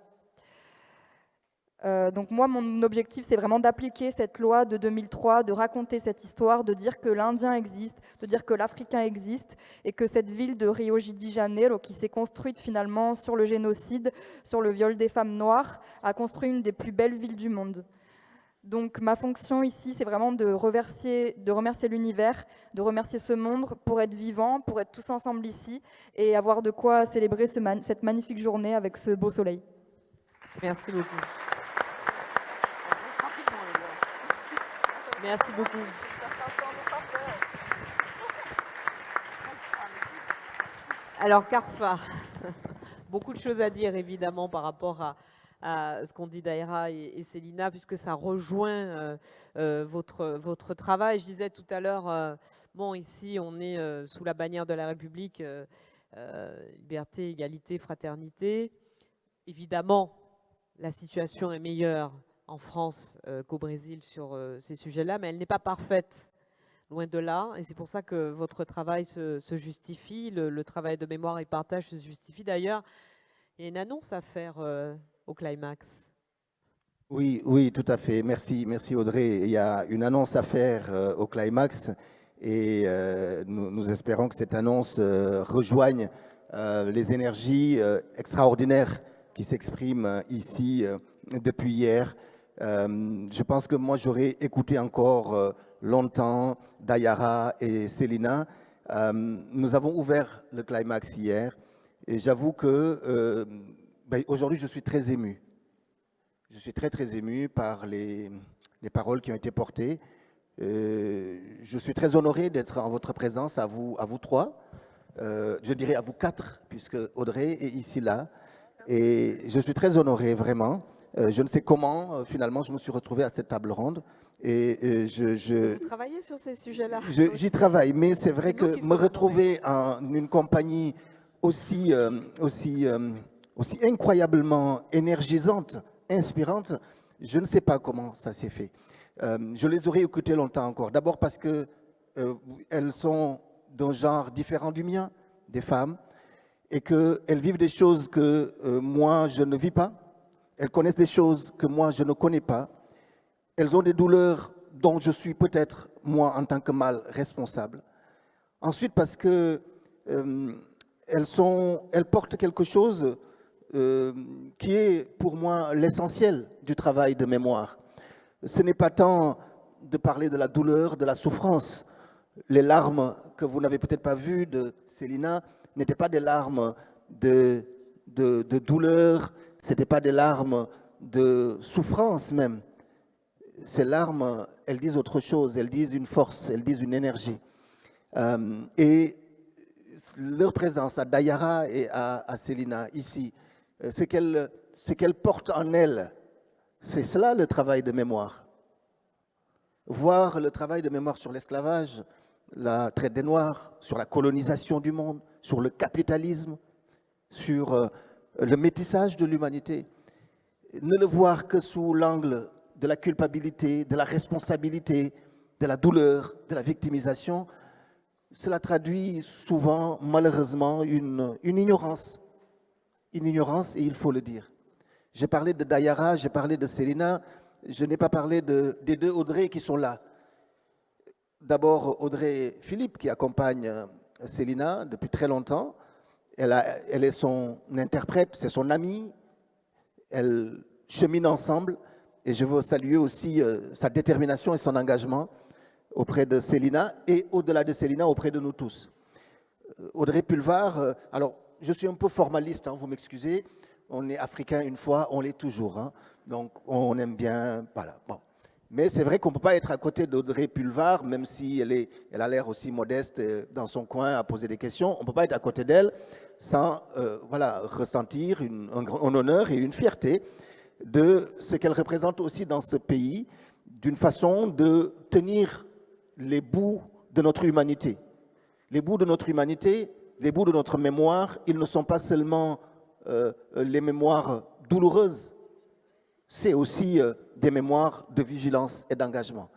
Donc moi, mon objectif, c'est vraiment d'appliquer cette loi de 2003, de raconter cette histoire, de dire que l'Indien existe, de dire que l'Africain existe, et que cette ville de Rio de Janeiro, qui s'est construite finalement sur le génocide, sur le viol des femmes noires, a construit une des plus belles villes du monde. Donc ma fonction ici, c'est vraiment de remercier l'univers, de remercier ce monde pour être vivant, pour être tous ensemble ici, et avoir de quoi célébrer cette magnifique journée avec ce beau soleil. Merci beaucoup. Merci beaucoup. Alors, Carfa, beaucoup de choses à dire évidemment par rapport à ce qu'ont dit Daïra et Célina, puisque ça rejoint votre travail. Je disais tout à l'heure, bon, ici on est sous la bannière de la République, liberté, égalité, fraternité. Évidemment, la situation est meilleure en France qu'au Brésil sur ces sujets-là, mais elle n'est pas parfaite, loin de là, et c'est pour ça que votre travail se justifie, le travail de mémoire et partage se justifie. D'ailleurs, il y a une annonce à faire au Climax. Oui, oui, tout à fait. Merci Audrey. Il y a une annonce à faire au Climax, et nous espérons que cette annonce rejoigne les énergies extraordinaires qui s'expriment ici depuis hier. Je pense que moi, j'aurais écouté encore longtemps Daïra et Célina. Nous avons ouvert le Climax hier, et j'avoue que aujourd'hui, je suis très ému. Je suis très ému par les paroles qui ont été portées. Je suis très honoré d'être en votre présence, à vous trois. Je dirais à vous quatre, puisque Audrey est ici, là. Et je suis très honoré, vraiment. Je ne sais comment, finalement, je me suis retrouvé à cette table ronde. Et Vous travaillez sur ces sujets-là? J'y travaille, mais c'est vrai que me retrouver en une compagnie aussi incroyablement énergisante, inspirante, je ne sais pas comment ça s'est fait. Je les aurais écoutées longtemps encore. D'abord parce que elles sont d'un genre différent du mien, des femmes, et qu'elles vivent des choses que moi, je ne vis pas. Elles connaissent des choses que moi, je ne connais pas. Elles ont des douleurs dont je suis peut-être, moi, en tant que mâle, responsable. Ensuite, parce que elles portent quelque chose qui est, pour moi, l'essentiel du travail de mémoire. Ce n'est pas tant de parler de la douleur, de la souffrance. Les larmes que vous n'avez peut-être pas vues de Célina n'étaient pas des larmes de douleur, ce n'étaient pas des larmes de souffrance même. Ces larmes, elles disent autre chose, elles disent une force, elles disent une énergie. Et leur présence à Daïra et à Célina ici, ce qu'elles portent en elles, c'est cela le travail de mémoire. Voir le travail de mémoire sur l'esclavage, la traite des Noirs, sur la colonisation du monde, sur le capitalisme, sur le métissage de l'humanité. Ne le voir que sous l'angle de la culpabilité, de la responsabilité, de la douleur, de la victimisation, cela traduit souvent, malheureusement, une ignorance. Une ignorance, et il faut le dire. J'ai parlé de Daïra, j'ai parlé de Célina, je n'ai pas parlé des deux Audrey qui sont là. D'abord, Audrey Philippe, qui accompagne Célina depuis très longtemps. Elle est son interprète, c'est son amie. Elles cheminent ensemble. Et je veux saluer aussi sa détermination et son engagement auprès de Célina et au-delà de Célina, auprès de nous tous. Audrey Pulvar, alors je suis un peu formaliste, hein, vous m'excusez, on est africain une fois, on l'est toujours, hein, donc on aime bien, voilà, bon. Mais c'est vrai qu'on ne peut pas être à côté d'Audrey Pulvar, même si elle a l'air aussi modeste dans son coin à poser des questions, on ne peut pas être à côté d'elle sans voilà, ressentir un honneur et une fierté de ce qu'elle représente aussi dans ce pays, d'une façon de tenir les bouts de notre humanité. Les bouts de notre humanité, les bouts de notre mémoire, ils ne sont pas seulement les mémoires douloureuses, c'est aussi des mémoires de vigilance et d'engagement.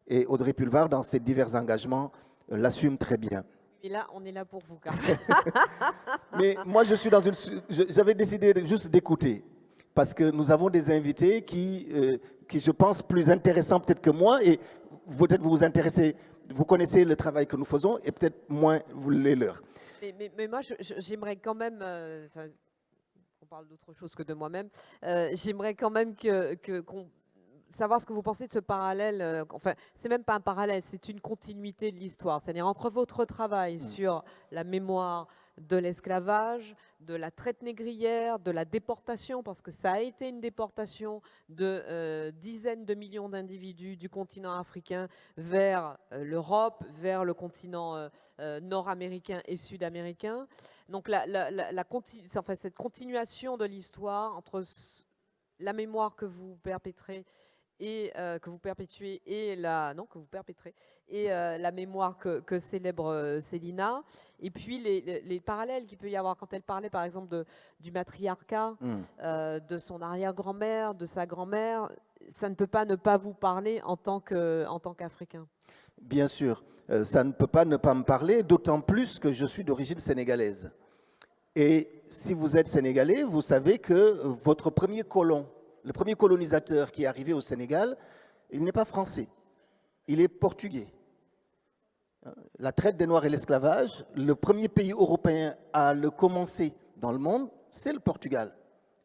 Et Audrey Pulvar, dans ses divers engagements, l'assume très bien. Et là, on est là pour vous, Carl. Mais moi, j'avais décidé juste d'écouter. parce que nous avons des invités qui, je pense, plus intéressants peut-être que moi, et peut-être vous vous intéressez, vous connaissez le travail que nous faisons, et peut-être moins vous les leur. Mais moi, j'aimerais quand même, on parle d'autre chose que de moi-même, j'aimerais quand même qu'on savoir ce que vous pensez de ce parallèle. Enfin, c'est même pas un parallèle, c'est une continuité de l'histoire. C'est-à-dire entre votre travail sur la mémoire de l'esclavage, de la traite négrière, de la déportation, parce que ça a été une déportation de dizaines de millions d'individus du continent africain vers l'Europe, vers le continent nord-américain et sud-américain. Donc cette continuation de l'histoire entre la mémoire que vous perpétrez et que vous perpétuez et la mémoire que célèbre Célina, et puis les parallèles qu'il peut y avoir quand elle parlait par exemple du matriarcat, de son arrière-grand-mère, de sa grand-mère, ça ne peut pas ne pas vous parler en tant qu'Africain. Bien sûr, ça ne peut pas ne pas me parler, d'autant plus que je suis d'origine sénégalaise. Et si vous êtes sénégalais, vous savez que votre premier colon, le premier colonisateur qui est arrivé au Sénégal, il n'est pas français, il est portugais. La traite des Noirs et l'esclavage, le premier pays européen à le commencer dans le monde, c'est le Portugal,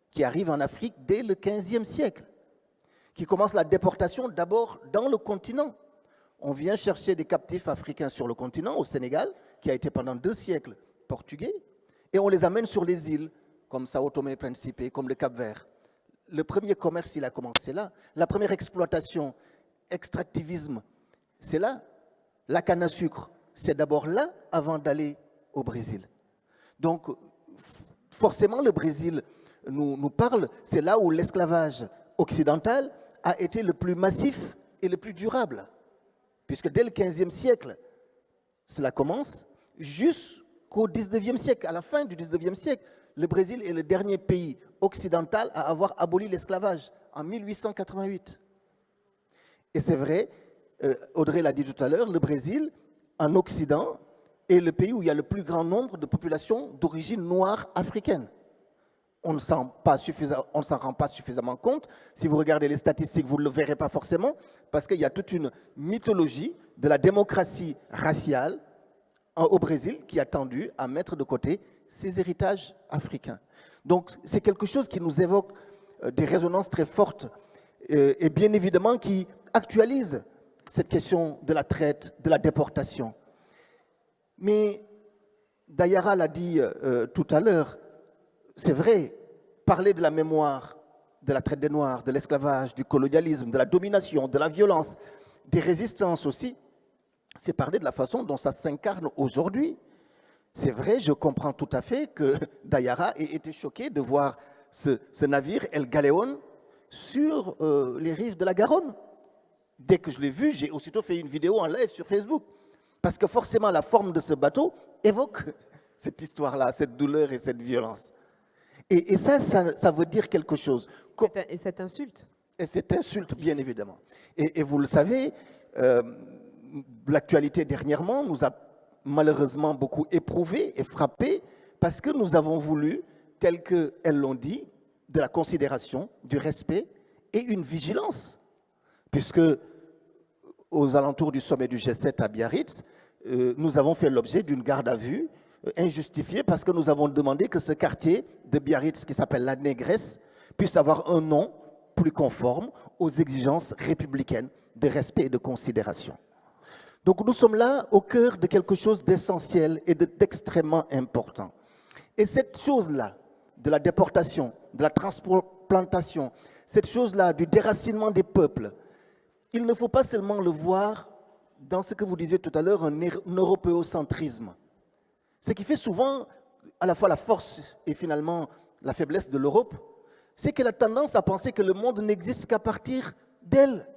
qui arrive en Afrique dès le XVe siècle, qui commence la déportation d'abord dans le continent. On vient chercher des captifs africains sur le continent, au Sénégal, qui a été pendant 2 siècles portugais, et on les amène sur les îles, comme Sao Tomé et Principe, comme le Cap-Vert. Le premier commerce, il a commencé là. La première exploitation, extractivisme, c'est là. La canne à sucre, c'est d'abord là avant d'aller au Brésil. Donc, forcément, le Brésil nous parle, c'est là où l'esclavage occidental a été le plus massif et le plus durable. Puisque dès le XVe siècle, cela commence jusqu'au XIXe siècle. À la fin du XIXe siècle, le Brésil est le dernier pays occidental à avoir aboli l'esclavage en 1888. Et c'est vrai, Audrey l'a dit tout à l'heure, le Brésil, en Occident, est le pays où il y a le plus grand nombre de populations d'origine noire africaine. On ne s'en rend pas suffisamment compte. Si vous regardez les statistiques, vous ne le verrez pas forcément, parce qu'il y a toute une mythologie de la démocratie raciale au Brésil qui a tendu à mettre de côté ses héritages africains. Donc c'est quelque chose qui nous évoque des résonances très fortes et bien évidemment qui actualise cette question de la traite, de la déportation. Mais Dayara l'a dit tout à l'heure, c'est vrai, parler de la mémoire, de la traite des Noirs, de l'esclavage, du colonialisme, de la domination, de la violence, des résistances aussi, c'est parler de la façon dont ça s'incarne aujourd'hui. C'est vrai, je comprends tout à fait que Dayara ait été choqué de voir ce navire, El Galeón, sur les rives de la Garonne. Dès que je l'ai vu, j'ai aussitôt fait une vidéo en live sur Facebook. Parce que forcément, la forme de ce bateau évoque cette histoire-là, cette douleur et cette violence. Et ça veut dire quelque chose. Et cette insulte. Et cette insulte, bien évidemment. Et vous le savez, l'actualité dernièrement nous a malheureusement beaucoup éprouvés et frappés parce que nous avons voulu, tel qu'elles l'ont dit, de la considération, du respect et une vigilance. Puisque aux alentours du sommet du G7 à Biarritz, nous avons fait l'objet d'une garde à vue injustifiée parce que nous avons demandé que ce quartier de Biarritz, qui s'appelle la Négresse, puisse avoir un nom plus conforme aux exigences républicaines de respect et de considération. Donc nous sommes là au cœur de quelque chose d'essentiel et d'extrêmement important. Et cette chose-là, de la déportation, de la transplantation, cette chose-là du déracinement des peuples, il ne faut pas seulement le voir dans ce que vous disiez tout à l'heure, un européocentrisme. Ce qui fait souvent à la fois la force et finalement la faiblesse de l'Europe, c'est qu'elle a tendance à penser que le monde n'existe qu'à partir d'elle.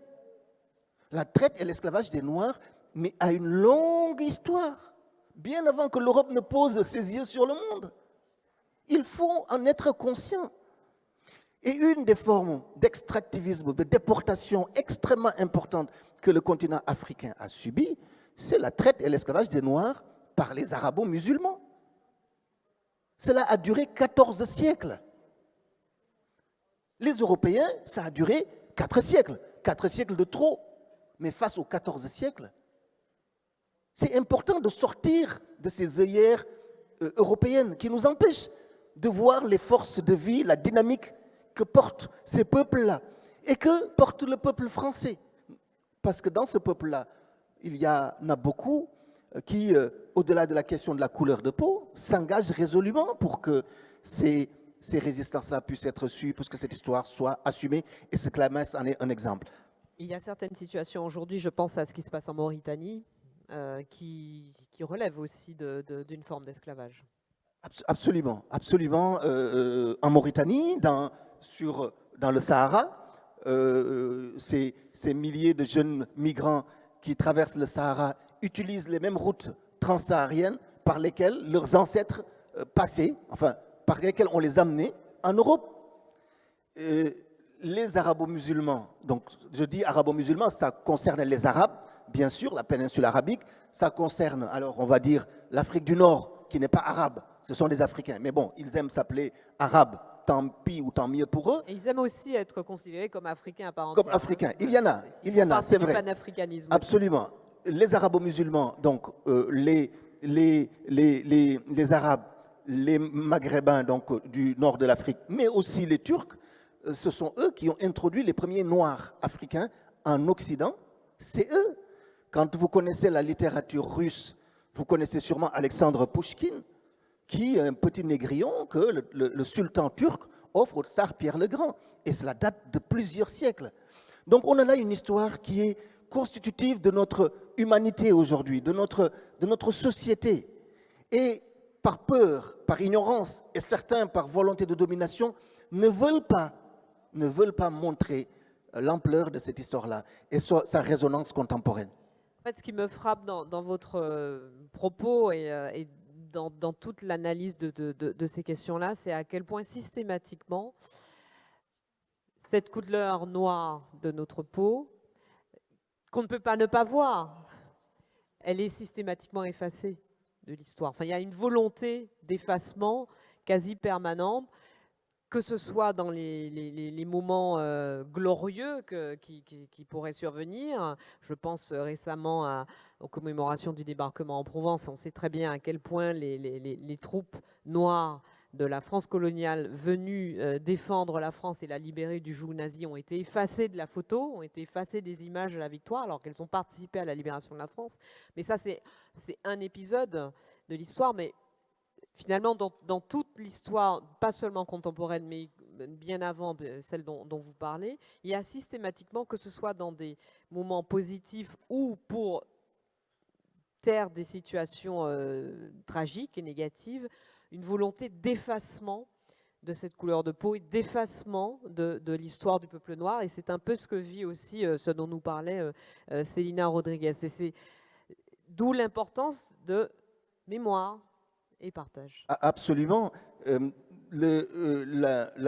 La traite et l'esclavage des Noirs, mais a une longue histoire, bien avant que l'Europe ne pose ses yeux sur le monde. Il faut en être conscient. Et une des formes d'extractivisme, de déportation extrêmement importante que le continent africain a subi, c'est la traite et l'esclavage des Noirs par les arabo-musulmans. Cela a duré 14 siècles. Les Européens, ça a duré 4 siècles. 4 siècles de trop. Mais face aux 14 siècles, c'est important de sortir de ces œillères européennes qui nous empêchent de voir les forces de vie, la dynamique que portent ces peuples-là et que porte le peuple français. Parce que dans ce peuple-là, il y en a beaucoup qui, au-delà de la question de la couleur de peau, s'engagent résolument pour que ces résistances-là puissent être suivies, pour que cette histoire soit assumée. Et ce Clamès en est un exemple. Il y a certaines situations aujourd'hui, je pense à ce qui se passe en Mauritanie, qui relèvent aussi d'une forme d'esclavage. Absolument, absolument. En Mauritanie, dans le Sahara, ces milliers de jeunes migrants qui traversent le Sahara utilisent les mêmes routes transsahariennes par lesquelles leurs ancêtres passaient, enfin, par lesquelles on les amenait en Europe. Les arabo-musulmans, donc je dis arabo-musulmans, ça concerne les Arabes, bien sûr, la péninsule arabique, ça concerne, alors on va dire, l'Afrique du Nord, qui n'est pas arabe, ce sont des Africains, mais bon, ils aiment s'appeler arabes, tant pis ou tant mieux pour eux. Et ils aiment aussi être considérés comme africains à part entière. Comme africains, il y en a, c'est vrai. Panafricanisme. Absolument. Les arabo-musulmans, donc les Arabes, les Maghrébins donc, du nord de l'Afrique, mais aussi les Turcs, ce sont eux qui ont introduit les premiers Noirs africains en Occident. C'est eux. Quand vous connaissez la littérature russe, vous connaissez sûrement Alexandre Pouchkine, qui est un petit négrillon que le sultan turc offre au tsar Pierre le Grand. Et cela date de plusieurs siècles. Donc on a là une histoire qui est constitutive de notre humanité aujourd'hui, de notre société. Et par peur, par ignorance, et certains par volonté de domination, ne veulent pas montrer l'ampleur de cette histoire-là et sa résonance contemporaine. En fait, ce qui me frappe dans votre propos et dans toute l'analyse de ces questions-là, c'est à quel point systématiquement cette couleur noire de notre peau, qu'on ne peut pas ne pas voir, elle est systématiquement effacée de l'histoire. Enfin, il y a une volonté d'effacement quasi permanente, que ce soit dans les moments glorieux qui pourraient survenir. Je pense récemment aux commémorations du débarquement en Provence. On sait très bien à quel point les troupes noires de la France coloniale venues défendre la France et la libérer du joug nazi ont été effacées de la photo, ont été effacées des images de la victoire, alors qu'elles ont participé à la libération de la France. Mais ça, c'est un épisode de l'histoire, mais finalement, dans toute l'histoire, pas seulement contemporaine, mais bien avant celle dont vous parlez, il y a systématiquement, que ce soit dans des moments positifs ou pour taire des situations tragiques et négatives, une volonté d'effacement de cette couleur de peau et d'effacement de l'histoire du peuple noir. Et c'est un peu ce que vit aussi ce dont nous parlait Célina Rodriguez. Et c'est d'où l'importance de mémoire et partage. Absolument.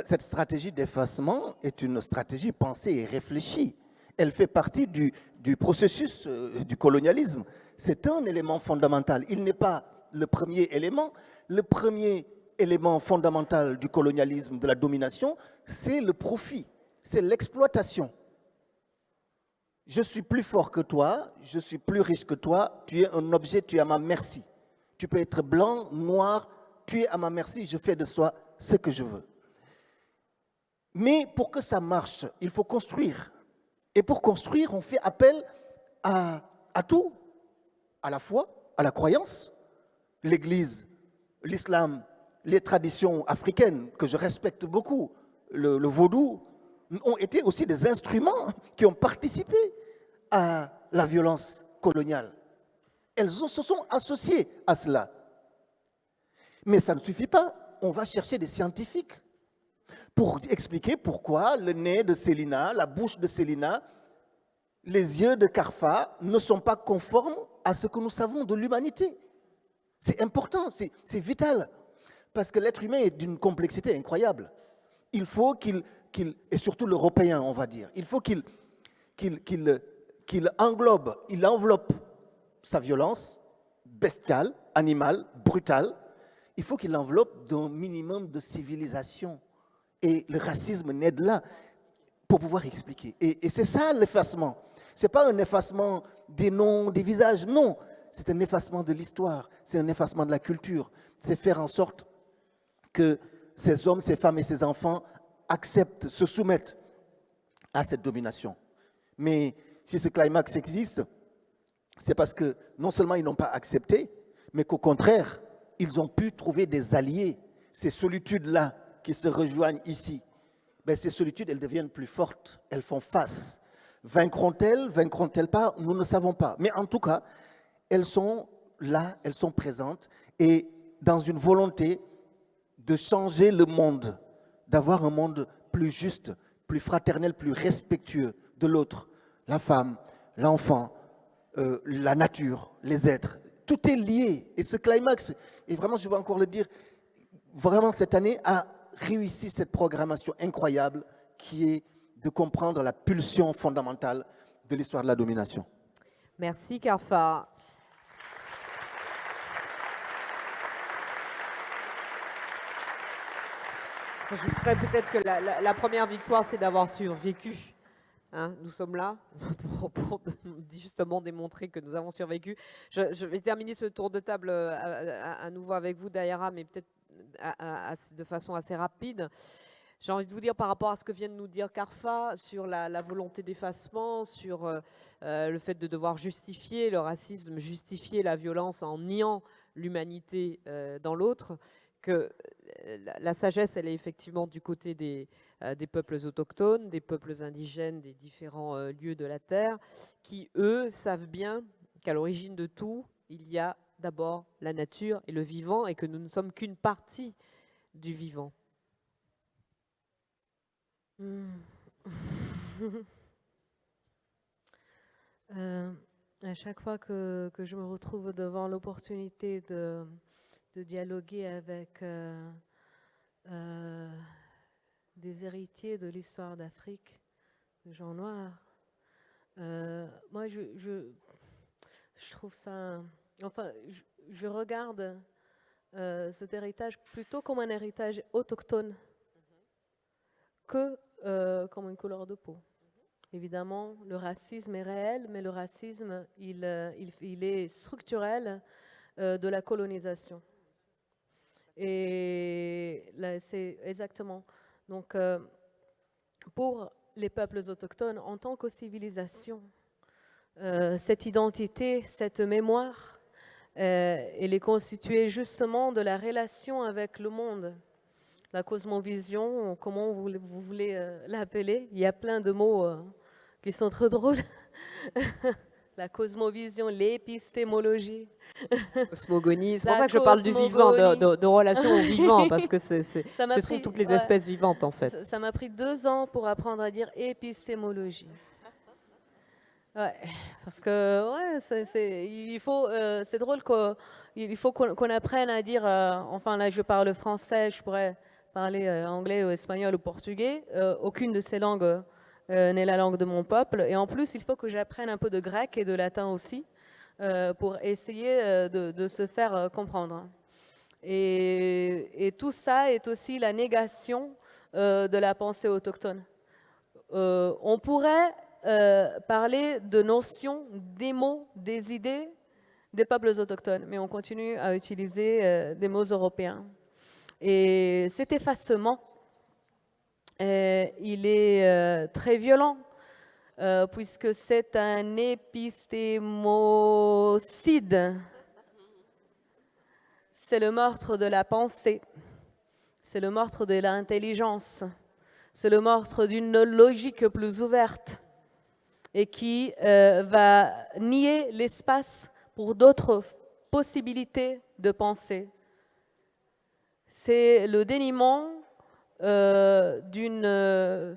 Cette stratégie d'effacement est une stratégie pensée et réfléchie. Elle fait partie du processus du colonialisme. C'est un élément fondamental. Il n'est pas le premier élément. Le premier élément fondamental du colonialisme, de la domination, c'est le profit, c'est l'exploitation. Je suis plus fort que toi, je suis plus riche que toi, tu es un objet, tu es à ma merci. Tu peux être blanc, noir, tu es à ma merci, je fais de toi ce que je veux. Mais pour que ça marche, il faut construire. Et pour construire, on fait appel à tout, à la foi, à la croyance, l'Église, l'islam, les traditions africaines que je respecte beaucoup, le vaudou, ont été aussi des instruments qui ont participé à la violence coloniale. Elles se sont associées à cela. Mais ça ne suffit pas. On va chercher des scientifiques pour expliquer pourquoi le nez de Célina, la bouche de Célina, les yeux de Carfa ne sont pas conformes à ce que nous savons de l'humanité. C'est important, c'est vital. Parce que l'être humain est d'une complexité incroyable. Il faut qu'il et surtout l'Européen, on va dire, il faut qu'il enveloppe sa violence bestiale, animale, brutale. Il faut qu'il l'enveloppe d'un minimum de civilisation Et le racisme naît de là pour pouvoir expliquer. Et c'est ça l'effacement. Ce n'est pas un effacement des noms, des visages, non. C'est un effacement de l'histoire, c'est un effacement de la culture. C'est faire en sorte que ces hommes, ces femmes et ces enfants acceptent, se soumettent à cette domination. Mais si ce climax existe, c'est parce que non seulement ils n'ont pas accepté, mais qu'au contraire, ils ont pu trouver des alliés. Ces solitudes-là qui se rejoignent ici, ben ces solitudes, elles deviennent plus fortes, elles font face. Vaincront-elles pas? Nous ne savons pas. Mais en tout cas, elles sont là, elles sont présentes, et dans une volonté de changer le monde, d'avoir un monde plus juste, plus fraternel, plus respectueux de l'autre, la femme, l'enfant, la nature, les êtres. Tout est lié. Et ce climax, et vraiment, je vais encore le dire, vraiment cette année a réussi cette programmation incroyable qui est de comprendre la pulsion fondamentale de l'histoire de la domination. Merci Carfa. Je voudrais peut-être que la première victoire, c'est d'avoir survécu. Hein, nous sommes là pour justement démontrer que nous avons survécu. Je vais terminer ce tour de table à nouveau avec vous, Daïra, mais peut-être de façon assez rapide. J'ai envie de vous dire par rapport à ce que vient de nous dire Carfa sur la volonté d'effacement, sur le fait de devoir justifier le racisme, justifier la violence en niant l'humanité dans l'autre, que la sagesse, elle est effectivement du côté des peuples autochtones, des peuples indigènes, des différents lieux de la Terre, qui, eux, savent bien qu'à l'origine de tout, il y a d'abord la nature et le vivant, et que nous ne sommes qu'une partie du vivant. À chaque fois que je me retrouve devant l'opportunité de dialoguer avec des héritiers de l'histoire d'Afrique, des gens noirs, moi je trouve ça... Enfin, je regarde cet héritage plutôt comme un héritage autochtone que comme une couleur de peau. Évidemment, le racisme est réel, mais le racisme, il est structurel de la colonisation. Et là, c'est exactement. Donc, pour les peuples autochtones, en tant que civilisation, cette identité, cette mémoire, elle est constituée justement de la relation avec le monde. La cosmovision, comment vous voulez l'appeler, il y a plein de mots qui sont trop drôles. La cosmovision, l'épistémologie. Cosmogonie, c'est pour ça que je parle du vivant, de relation au vivant, parce que ce sont toutes les espèces vivantes en fait. Ça m'a pris 2 ans pour apprendre à dire épistémologie. Ouais, parce que c'est drôle qu'il faut qu'on apprenne à dire, enfin là je parle français, je pourrais parler anglais ou espagnol ou portugais, aucune de ces langues n'est la langue de mon peuple, et en plus il faut que j'apprenne un peu de grec et de latin aussi, pour essayer de se faire comprendre. Et tout ça est aussi la négation de la pensée autochtone. On pourrait parler de notions, des mots, des idées des peuples autochtones, mais on continue à utiliser des mots européens. Et cet effacement, il est très violent, puisque c'est un épistémocide. C'est le meurtre de la pensée, c'est le meurtre de l'intelligence, c'est le meurtre d'une logique plus ouverte et qui va nier l'espace pour d'autres possibilités de pensée. C'est le déniement d'une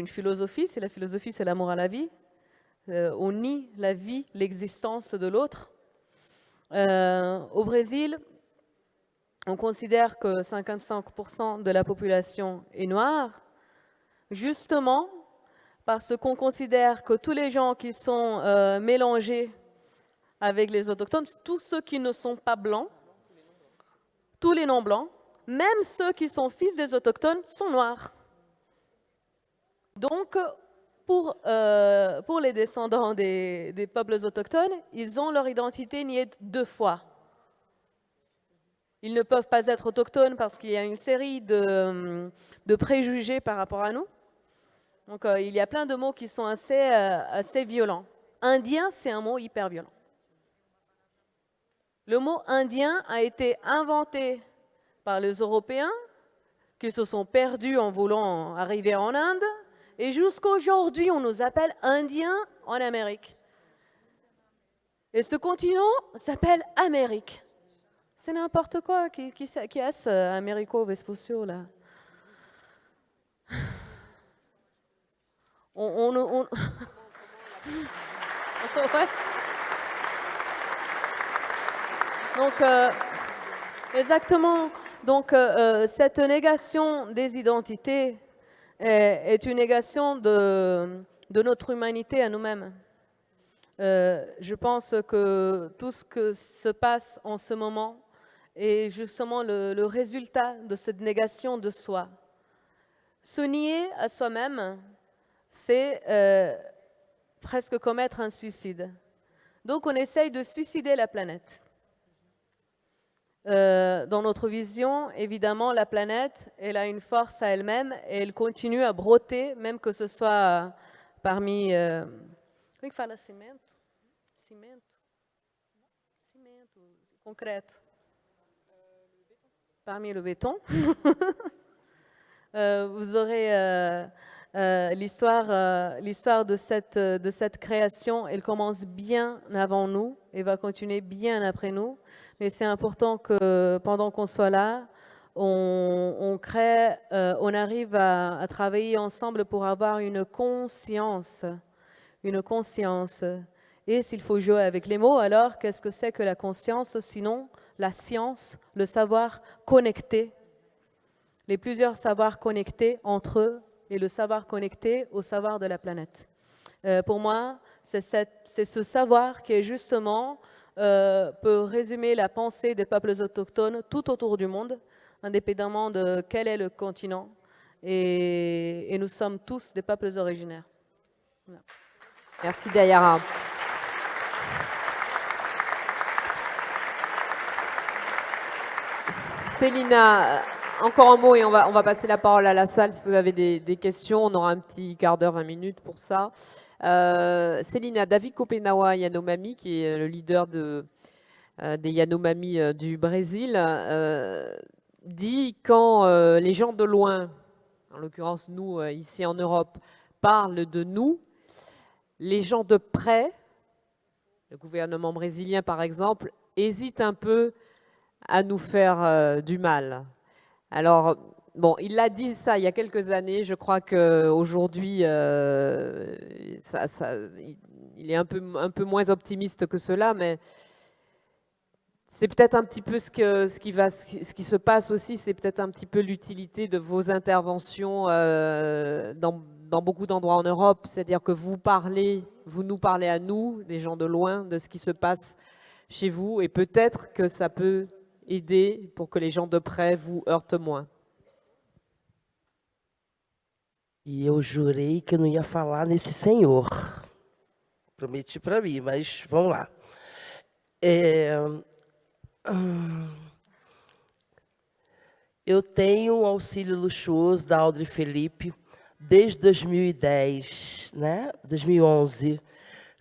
philosophie, c'est la philosophie, c'est l'amour à la vie. On nie la vie, l'existence de l'autre. Au Brésil, on considère que 55% de la population est noire, justement parce qu'on considère que tous les gens qui sont mélangés avec les autochtones, tous ceux qui ne sont pas blancs, tous les non-blancs, même ceux qui sont fils des autochtones sont noirs. Donc, pour les descendants des peuples autochtones, ils ont leur identité niée 2 fois. Ils ne peuvent pas être autochtones parce qu'il y a une série de préjugés par rapport à nous. Donc, il y a plein de mots qui sont assez violents. Indien, c'est un mot hyper violent. Le mot indien a été inventé par les Européens qui se sont perdus en voulant arriver en Inde. Et jusqu'aujourd'hui, on nous appelle Indiens en Amérique. Et ce continent s'appelle Amérique. C'est n'importe quoi. Qui est-ce, Américo Vespucio, là? Ouais. Donc, exactement. Donc, cette négation des identités est une négation de notre humanité à nous-mêmes. Je pense que tout ce que se passe en ce moment est justement le résultat de cette négation de soi. Se nier à soi-même, c'est presque commettre un suicide. Donc on essaye de suicider la planète. Dans notre vision, évidemment, la planète, elle a une force à elle-même et elle continue à broter, même que ce soit parmi... Como é que fala cimento? Cimento? Cimento, concreto. Parmi le béton. Vous aurez l'histoire de cette création. Elle commence bien avant nous et va continuer bien après nous. Mais c'est important que pendant qu'on soit là, on crée, on arrive à travailler ensemble pour avoir une conscience. Une conscience. Et s'il faut jouer avec les mots, alors qu'est-ce que c'est que la conscience? Sinon, la science, le savoir connecté, les plusieurs savoirs connectés entre eux et le savoir connecté au savoir de la planète. Pour moi, c'est ce savoir qui est justement peut résumer la pensée des peuples autochtones tout autour du monde, indépendamment de quel est le continent. Et nous sommes tous des peuples originaires. Voilà. Merci Dayara. Célina, encore un mot et on va passer la parole à la salle. Si vous avez des questions, on aura un petit quart d'heure, 20 minutes pour ça. Célina, David Kopenawa Yanomami, qui est le leader des Yanomami du Brésil, dit quand les gens de loin, en l'occurrence nous ici en Europe, parlent de nous, les gens de près, le gouvernement brésilien par exemple, hésite un peu à nous faire du mal. Alors, bon, il a dit ça il y a quelques années. Je crois qu'aujourd'hui, il est un peu moins optimiste que cela, mais c'est peut-être un petit peu ce qui se passe aussi, c'est peut-être un petit peu l'utilité de vos interventions dans beaucoup d'endroits en Europe, c'est-à-dire que vous nous parlez à nous, des gens de loin, de ce qui se passe chez vous, et peut-être que ça peut aider pour que les gens de près vous heurtent moins. E eu jurei que eu não ia falar nesse senhor. Prometi para mim, mas vamos lá. Eu tenho um auxílio luxuoso da Audrey Felipe desde 2010, né? 2011,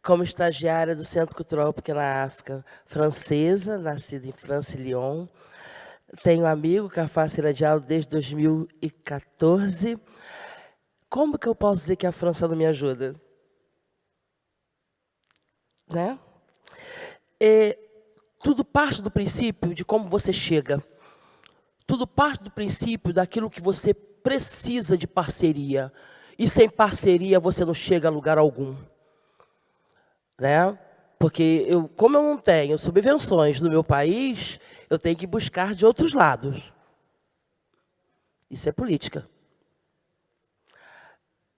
como estagiária do Centro Cultural Pequena África francesa, nascida em França e Lyon. Tenho um amigo que faz diálogo desde 2014. Como que eu posso dizer que a França não me ajuda? Né? E tudo parte do princípio de como você chega. Tudo parte do princípio daquilo que você precisa de parceria. E sem parceria você não chega a lugar algum. Né? Porque como eu não tenho subvenções no meu país, eu tenho que buscar de outros lados. Isso é política.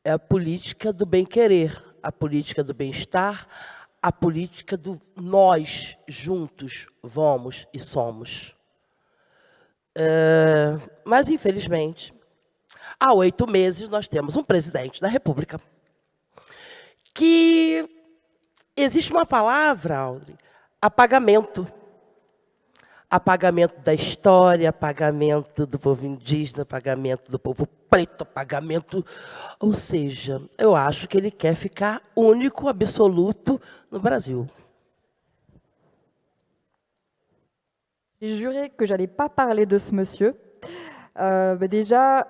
É a política do bem-querer, a política do bem-estar, a política do nós juntos vamos e somos. Mas, infelizmente, há 8 meses nós temos um presidente da República que existe uma palavra, Audrey, apagamento. Apagamento da história, apagamento do povo indígena, apagamento do povo preto, apagamento... Ou seja, eu acho que ele quer ficar único, absoluto no Brasil. J'ai juré que j'allais pas parler de ce monsieur. Déjà,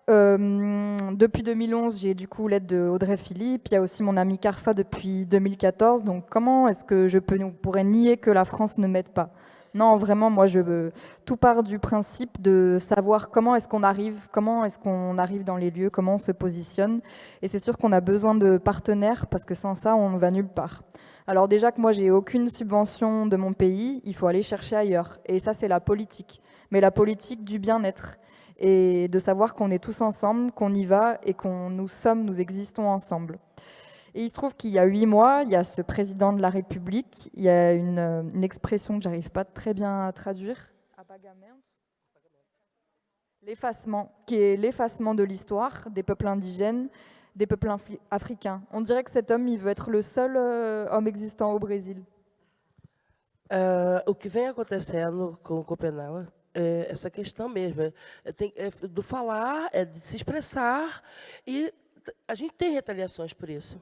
depuis 2011, j'ai du coup l'aide de Audrey Philippe. Il y a aussi mon ami Carfa depuis 2014. Donc, comment est-ce que pourrais nier que la France ne m'aide pas? Non, vraiment, moi, tout part du principe de savoir comment est-ce qu'on arrive dans les lieux, comment on se positionne. Et c'est sûr qu'on a besoin de partenaires parce que sans ça, on ne va nulle part. Alors déjà que moi, j'ai aucune subvention de mon pays, il faut aller chercher ailleurs. Et ça, c'est la politique. Mais la politique du bien-être. Et de savoir qu'on est tous ensemble, qu'on y va et nous existons ensemble. Et il se trouve qu'il y a 8 mois, il y a ce président de la République, il y a une expression que j'arrive pas très bien à traduire, l'effacement, qui est l'effacement de l'histoire des peuples indigènes, des peuples africains. On dirait que cet homme, il veut être le seul homme existant au Brésil. O que vem acontecendo com Copenhague é essa questão mesmo, do falar, de se expressar, e a gente tem retaliações por isso.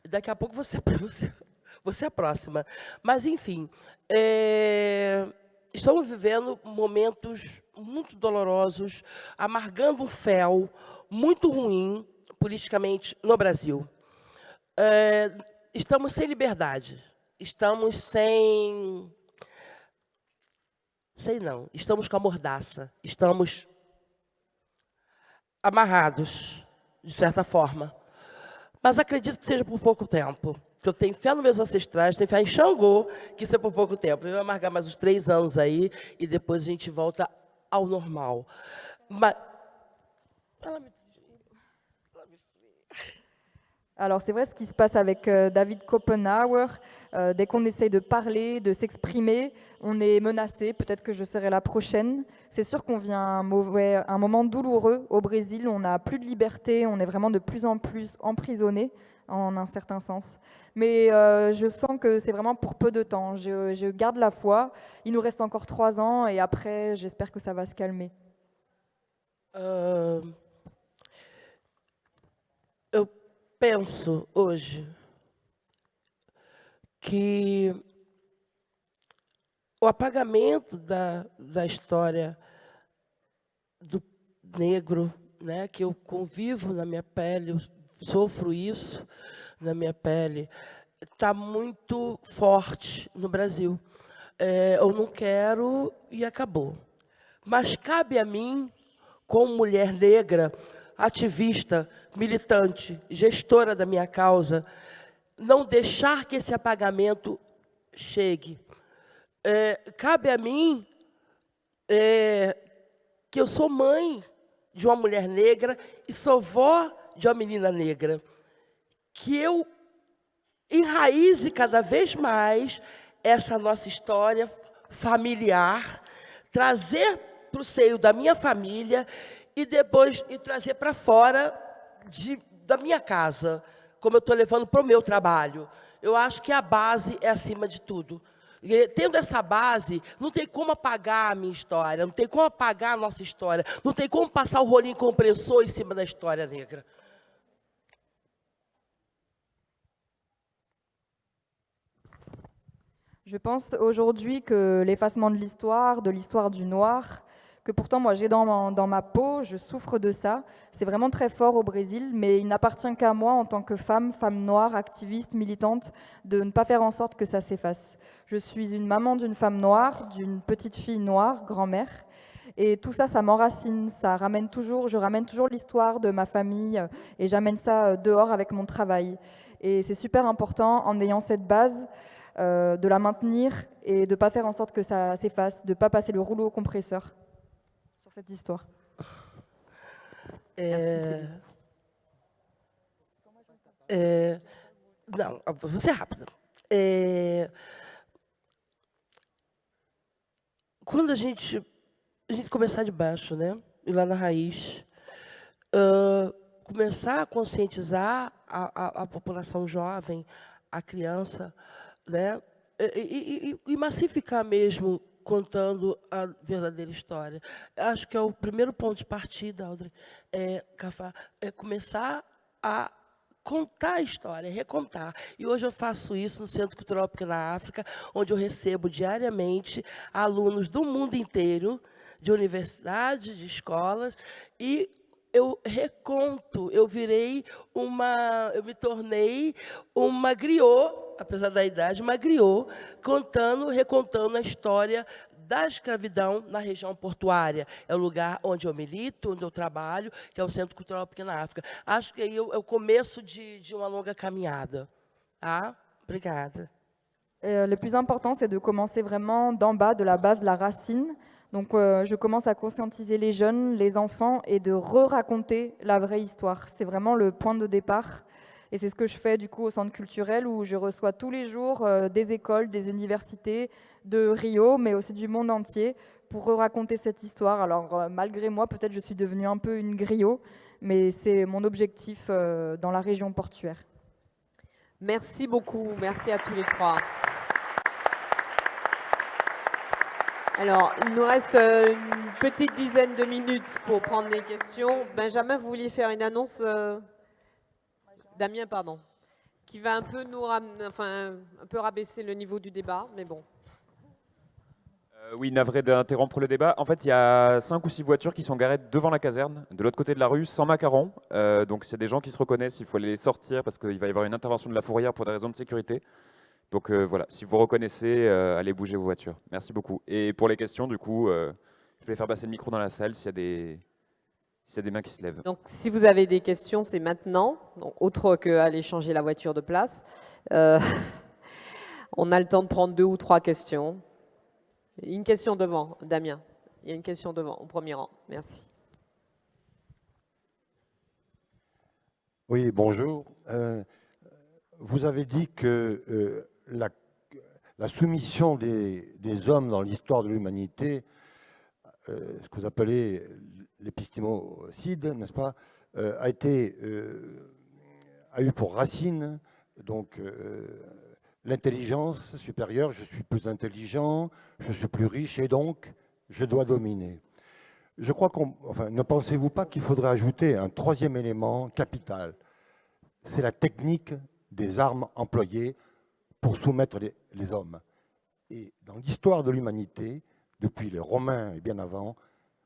Daqui a pouco você é a próxima. Mas, enfim, estamos vivendo momentos muito dolorosos, amargando um fel muito ruim politicamente no Brasil. Estamos sem liberdade, estamos estamos com a mordaça, estamos amarrados, de certa forma. Mas acredito que seja por pouco tempo. Eu tenho fé nos meus ancestrais, tenho fé em Xangô, que isso é por pouco tempo. Vai amargar mais uns 3 anos aí, e depois a gente volta ao normal. Mas... Alors c'est vrai ce qui se passe avec David Kopenhauer, dès qu'on essaye de parler, de s'exprimer, on est menacé, peut-être que je serai la prochaine. C'est sûr qu'on vit un moment douloureux au Brésil, on n'a plus de liberté, on est vraiment de plus en plus emprisonné en un certain sens. Mais je sens que c'est vraiment pour peu de temps, je garde la foi, il nous reste encore 3 ans et après j'espère que ça va se calmer. Eu penso hoje que o apagamento da história do negro, né, que eu convivo na minha pele, eu sofro isso na minha pele, está muito forte no Brasil. Eu não quero e acabou. Mas cabe a mim, como mulher negra, ativista, militante, gestora da minha causa, não deixar que esse apagamento chegue. Cabe a mim, que eu sou mãe de uma mulher negra e sou vó de uma menina negra, que eu enraize cada vez mais essa nossa história familiar, trazer para o seio da minha família e depois trazer para fora da minha casa, como eu estou levando para o meu trabalho. Eu acho que a base é acima de tudo. E, tendo essa base, não tem como apagar a minha história, não tem como apagar a nossa história, não tem como passar o rolinho compressor em cima da história negra. Je pense aujourd'hui que l'effacement de l'histoire du noir, que pourtant moi j'ai dans ma peau, je souffre de ça, c'est vraiment très fort au Brésil, mais il n'appartient qu'à moi en tant que femme noire, activiste, militante, de ne pas faire en sorte que ça s'efface. Je suis une maman d'une femme noire, d'une petite fille noire, grand-mère, et tout ça, ça m'enracine, je ramène toujours l'histoire de ma famille, et j'amène ça dehors avec mon travail. Et c'est super important, en ayant cette base, de la maintenir et de ne pas faire en sorte que ça s'efface, de ne pas passer le rouleau compresseur sur cette histoire. Não, vou ser rápida. Quando a gente a gente começar de baixo, né? Ir lá na raiz. Começar a conscientizar a população jovem, a criança, né? E massificar mesmo, contando a verdadeira história. Acho que é o primeiro ponto de partida, Audrey, Cafá, é começar a contar a história, recontar. E hoje eu faço isso no Centro Cultural Pequena África, onde eu recebo diariamente alunos do mundo inteiro, de universidades, de escolas, e eu reconto, eu me tornei uma griot, apesar da idade, uma griot, recontando a história da escravidão na região portuária. É o lugar onde eu milito, onde eu trabalho, que é o Centre Culturel Pequena África. Acho que aí é o começo de uma longa caminhada. Ah, obrigada. Le plus important, c'est de commencer vraiment d'en bas, de la base, la racine. Donc, je commence à conscientiser les jeunes, les enfants, et de re-raconter la vraie histoire. C'est vraiment le point de départ. Et c'est ce que je fais du coup au centre culturel, où je reçois tous les jours des écoles, des universités de Rio, mais aussi du monde entier, pour re-raconter cette histoire. Alors, malgré moi, peut-être je suis devenue un peu une griot, mais c'est mon objectif dans la région portuaire. Merci beaucoup, merci à tous les trois. Alors, il nous reste une petite dizaine de minutes pour prendre les questions. Benjamin, vous vouliez faire une annonce Damien, pardon, qui va un peu un peu rabaisser le niveau du débat, mais bon. Oui, navré d'interrompre le débat. En fait, il y a 5 ou 6 voitures qui sont garées devant la caserne, de l'autre côté de la rue, sans macarons. Donc, c'est des gens qui se reconnaissent, il faut les sortir parce qu'il va y avoir une intervention de la fourrière pour des raisons de sécurité. Donc voilà, si vous reconnaissez, allez bouger vos voitures. Merci beaucoup. Et pour les questions, du coup, je vais faire passer le micro dans la salle s'il y a des mains qui se lèvent. Donc, si vous avez des questions, c'est maintenant, donc, autre qu'aller changer la voiture de place. On a le temps de prendre 2 ou 3 questions. Une question devant, Damien. Il y a une question devant, au premier rang. Merci. Oui, bonjour. Vous avez dit que la soumission des hommes dans l'histoire de l'humanité, ce que vous appelez l'épistémocide, n'est-ce pas, a eu pour racine donc l'intelligence supérieure. Je suis plus intelligent, je suis plus riche et donc je dois dominer. Je crois ne pensez-vous pas qu'il faudrait ajouter un troisième élément capital? C'est la technique des armes employées pour soumettre les hommes. Et dans l'histoire de l'humanité, depuis les Romains et bien avant,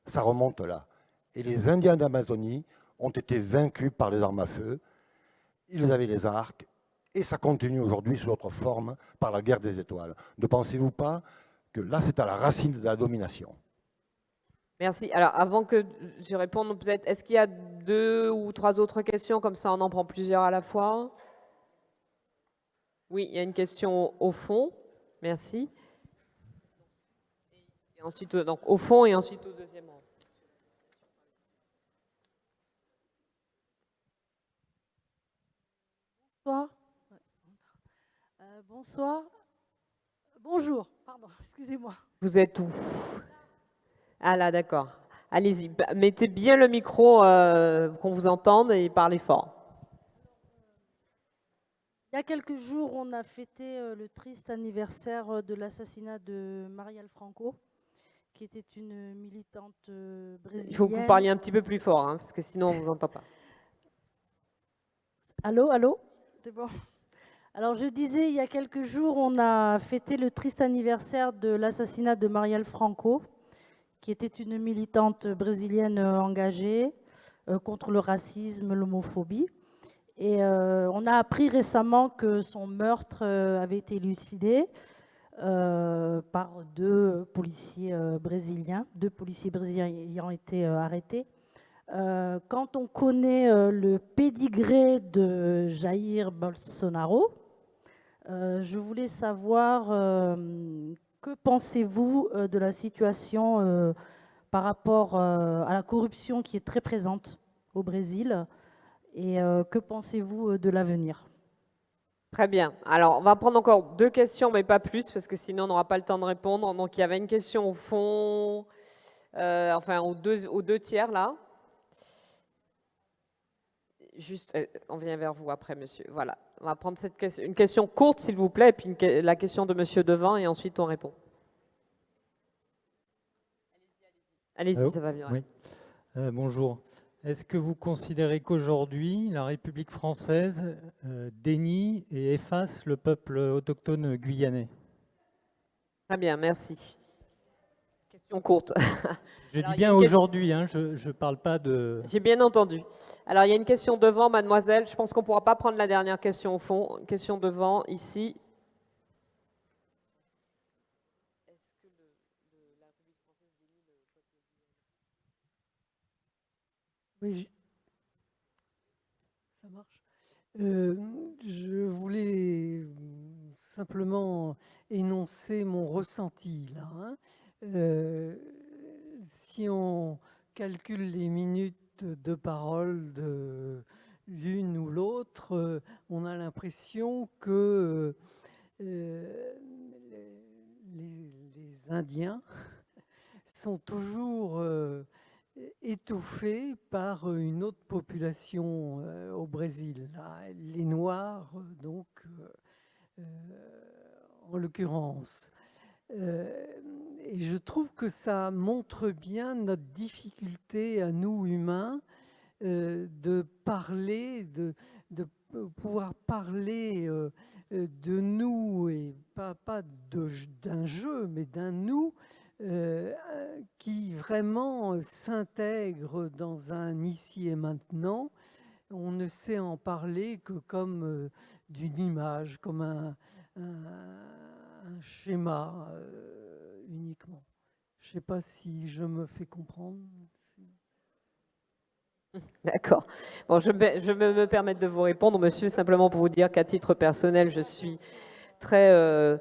ça remonte là. Et les Indiens d'Amazonie ont été vaincus par les armes à feu. Ils avaient les arcs, et ça continue aujourd'hui sous d'autres formes par la guerre des étoiles. Ne pensez-vous pas que là, c'est à la racine de la domination? Merci. Alors, avant que je réponde, peut-être, est-ce qu'il y a 2 ou 3 autres questions? Comme ça, on en prend plusieurs à la fois. Oui, il y a une question au fond. Merci. Et ensuite, donc, au fond et ensuite au deuxième rang. Bonsoir. Bonsoir. Bonjour, pardon, excusez-moi. Vous êtes où? Ah là, d'accord. Allez-y, mettez bien le micro, qu'on vous entende, et parlez fort. Il y a quelques jours, on a fêté le triste anniversaire de l'assassinat de Marielle Franco, qui était une militante brésilienne. Il faut que vous parliez un petit peu plus fort, hein, parce que sinon on ne vous entend pas. Allô, allô? C'est bon. Alors je disais, il y a quelques jours, on a fêté le triste anniversaire de l'assassinat de Marielle Franco, qui était une militante brésilienne engagée contre le racisme, l'homophobie. Et on a appris récemment que son meurtre avait été élucidé par 2 policiers brésiliens. 2 policiers brésiliens ayant été arrêtés. Quand on connaît le pédigré de Jair Bolsonaro, je voulais savoir que pensez-vous de la situation par rapport à la corruption qui est très présente au Brésil, et que pensez-vous de l'avenir? Très bien. Alors, on va prendre encore 2 questions, mais pas plus, parce que sinon on n'aura pas le temps de répondre. Donc, il y avait une question au fond. enfin aux deux tiers là. Juste, on vient vers vous après, monsieur. Voilà, on va prendre une question courte, s'il vous plaît, et puis la question de monsieur devant, et ensuite on répond. Allez-y, ça va bien. Oui. Bonjour. Est-ce que vous considérez qu'aujourd'hui, la République française dénie et efface le peuple autochtone guyanais? Très bien, merci. Question courte. Je dis bien aujourd'hui, hein, je ne parle pas de... J'ai bien entendu. Alors, il y a une question devant, mademoiselle. Je pense qu'on ne pourra pas prendre la dernière question au fond. Question devant, ici. Oui, ça marche. Je voulais simplement énoncer mon ressenti là. Hein. Si on calcule les minutes de parole de l'une ou l'autre, on a l'impression que les Indiens sont toujours étouffés par une autre population au Brésil, là, les Noirs, donc, en l'occurrence. Et je trouve que ça montre bien notre difficulté à nous, humains, de parler, de pouvoir parler de nous, et pas d'un jeu, mais d'un nous, qui vraiment s'intègre dans un ici et maintenant. On ne sait en parler que comme d'une image, comme un schéma uniquement. Je ne sais pas si je me fais comprendre. D'accord. Bon, je vais me permettre de vous répondre, monsieur, simplement pour vous dire qu'à titre personnel, je suis très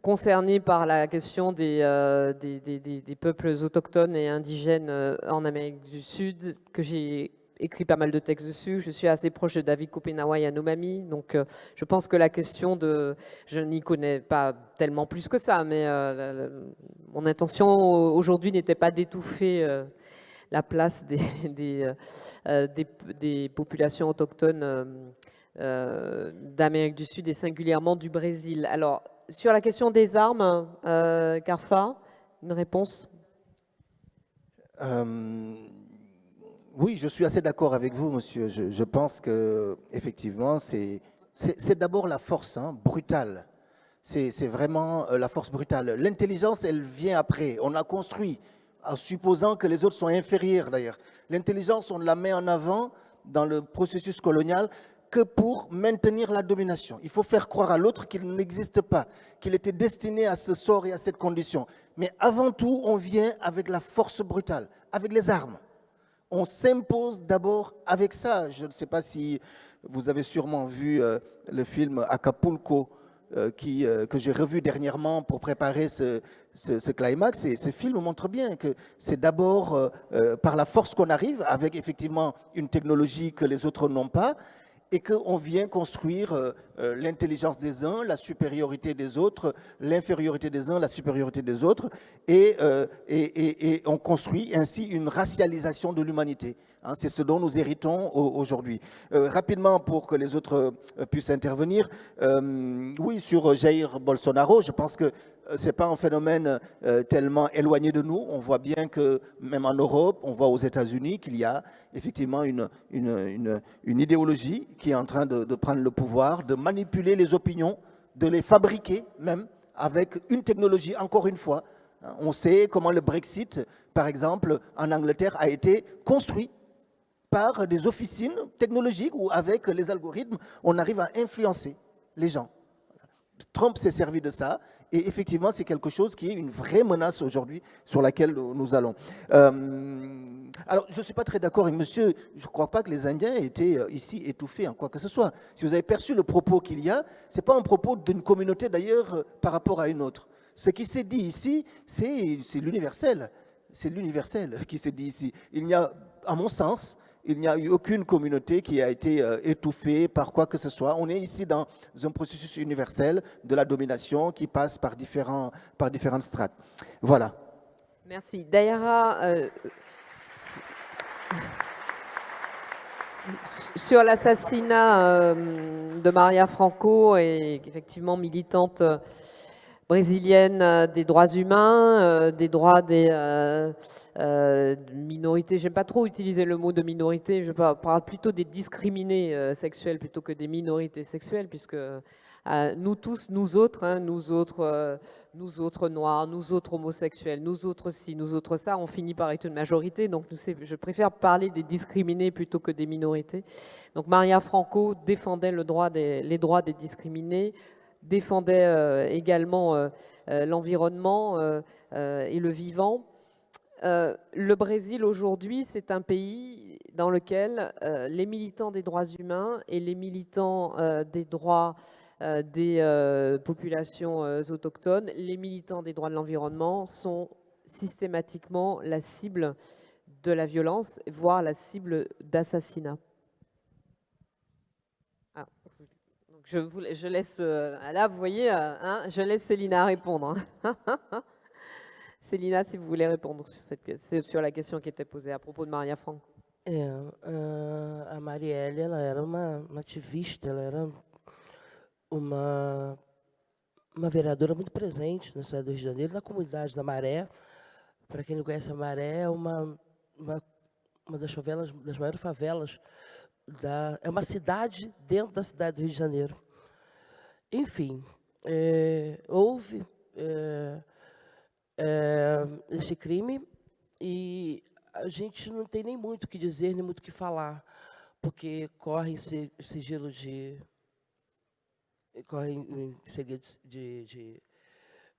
concerné par la question des peuples autochtones et indigènes en Amérique du Sud, que j'ai écrit pas mal de textes dessus. Je suis assez proche de David Kopenawa Yanomami, donc je pense que la question de... Je n'y connais pas tellement plus que ça, mais mon intention aujourd'hui n'était pas d'étouffer la place des populations autochtones d'Amérique du Sud et singulièrement du Brésil. Alors, sur la question des armes, Carfa, une réponse? Oui, je suis assez d'accord avec vous, monsieur. Je pense que effectivement, c'est d'abord la force brutale. C'est vraiment la force brutale. L'intelligence, elle vient après. On a construit, en supposant que les autres sont inférieurs d'ailleurs. L'intelligence, on la met en avant dans le processus colonial que pour maintenir la domination. Il faut faire croire à l'autre qu'il n'existe pas, qu'il était destiné à ce sort et à cette condition. Mais avant tout, on vient avec la force brutale, avec les armes. On s'impose d'abord avec ça. Je ne sais pas si vous avez sûrement vu le film Acapulco que j'ai revu dernièrement pour préparer ce climax. Et ce film montre bien que c'est d'abord par la force qu'on arrive, avec effectivement une technologie que les autres n'ont pas, et qu'on vient construire l'intelligence des uns, la supériorité des autres, l'infériorité des uns, la supériorité des autres, et on construit ainsi une racialisation de l'humanité. C'est ce dont nous héritons aujourd'hui. Rapidement, pour que les autres puissent intervenir, oui, sur Jair Bolsonaro, je pense que ce n'est pas un phénomène tellement éloigné de nous. On voit bien que même en Europe, on voit aux États-Unis qu'il y a effectivement une idéologie qui est en train de prendre le pouvoir, de manipuler les opinions, de les fabriquer même avec une technologie, encore une fois. On sait comment le Brexit, par exemple, en Angleterre, a été construit par des officines technologiques où, avec les algorithmes, on arrive à influencer les gens. Trump s'est servi de ça, et effectivement, c'est quelque chose qui est une vraie menace aujourd'hui sur laquelle nous allons. Alors, je ne suis pas très d'accord avec monsieur, je ne crois pas que les Indiens aient été ici étouffés en quoi que ce soit. Si vous avez perçu le propos qu'il y a, ce n'est pas un propos d'une communauté d'ailleurs par rapport à une autre. Ce qui s'est dit ici, c'est l'universel. C'est l'universel qui s'est dit ici. Il n'y a, à mon sens, il n'y a eu aucune communauté qui a été étouffée par quoi que ce soit. On est ici dans un processus universel de la domination qui passe par différentes strates. Voilà. Merci. Daïra, sur l'assassinat de Maria Franco, et effectivement militante brésilienne des droits humains, des droits des minorités. J'aime pas trop utiliser le mot de minorité, je parle plutôt des discriminés sexuels plutôt que des minorités sexuelles, puisque nous tous, nous autres, hein, nous autres noirs, nous autres homosexuels, nous autres ci, nous autres ça, on finit par être une majorité. Donc je préfère parler des discriminés plutôt que des minorités. Donc Maria Franco défendait les droits des discriminés, défendait également l'environnement et le vivant. Le Brésil aujourd'hui, c'est un pays dans lequel les militants des droits humains et les militants des droits des populations autochtones, les militants des droits de l'environnement sont systématiquement la cible de la violence, voire la cible d'assassinat. Ah, je laisse, là vous voyez, hein, je laisse Célina répondre. Hein. Célina, si vous voulez répondre sur la question qui était posée à propos de Maria Franco. A Marielle, ela era uma ativista, ela era uma vereadora muito presente na cidade do Rio de Janeiro, na comunidade da Maré. Para quem não conhece, a Maré é uma das maiores favelas, é uma cidade dentro da cidade do Rio de Janeiro. Enfim, houve este crime e a gente não tem nem muito o que dizer, nem muito o que falar, porque corre em segredo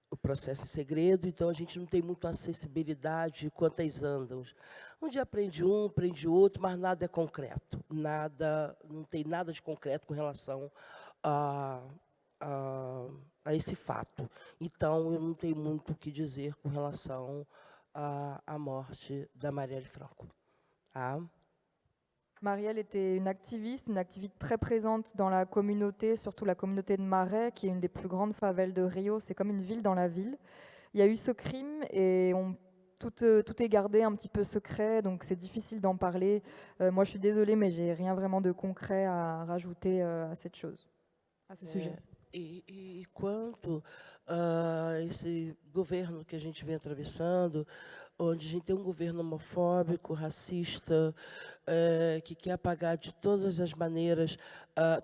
o processo em segredo, então a gente não tem muita acessibilidade quantas andam. Um dia prende outro, mas nada é concreto, não tem nada de concreto com relação a esse fato. Então, eu não tenho muito o que dizer com relação à morte da Marielle Franco. Marielle était une activiste très présente dans la communauté, surtout la communauté de Marais, qui est une des plus grandes favelles de Rio. C'est comme une ville dans la ville. Il y a eu ce crime et tout est gardé un petit peu secret, donc c'est difficile d'en parler. Moi, je suis désolée, mais j'ai rien vraiment de concret à rajouter à cette chose, à ce sujet. E quanto a esse governo que a gente vem atravessando, onde a gente tem um governo homofóbico, racista, que quer apagar de todas as maneiras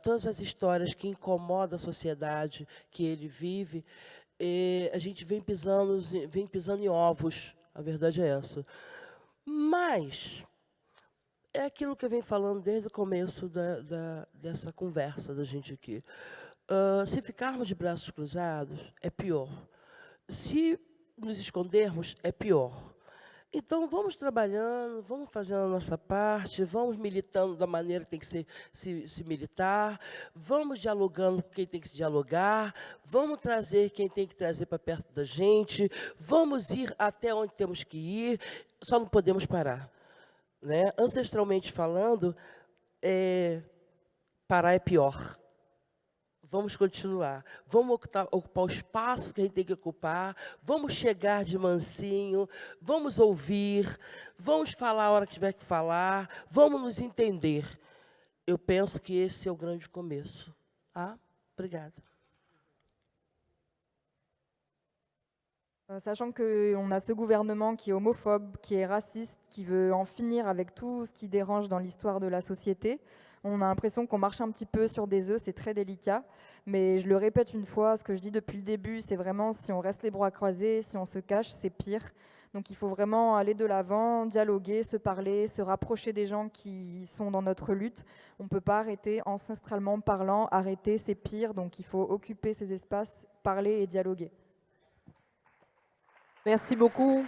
todas as histórias que incomodam a sociedade que ele vive, a gente vem pisando em ovos, a verdade é essa. Mas é aquilo que eu venho falando desde o começo dessa conversa da gente aqui. Se ficarmos de braços cruzados, é pior. Se nos escondermos, é pior. Então, vamos trabalhando, vamos fazendo a nossa parte, vamos militando da maneira que tem que se militar, vamos dialogando com quem tem que se dialogar, vamos trazer quem tem que trazer para perto da gente, vamos ir até onde temos que ir, só não podemos parar. Né? Ancestralmente falando, parar é pior. Vamos continuar, vamos ocupar o espaço que a gente tem que ocupar, vamos chegar de mansinho, vamos ouvir, vamos falar a hora que tiver que falar, vamos nos entender. Eu penso que esse é o grande começo. Obrigada. Sachant qu'on a ce gouvernement qui est homophobe, qui est raciste, qui veut en finir avec tout ce qui dérange dans l'histoire de la société, on a l'impression qu'on marche un petit peu sur des œufs, c'est très délicat. Mais je le répète une fois, ce que je dis depuis le début, c'est vraiment si on reste les bras croisés, si on se cache, c'est pire. Donc il faut vraiment aller de l'avant, dialoguer, se parler, se rapprocher des gens qui sont dans notre lutte. On ne peut pas arrêter, ancestralement parlant, arrêter, c'est pire. Donc il faut occuper ces espaces, parler et dialoguer. Merci beaucoup.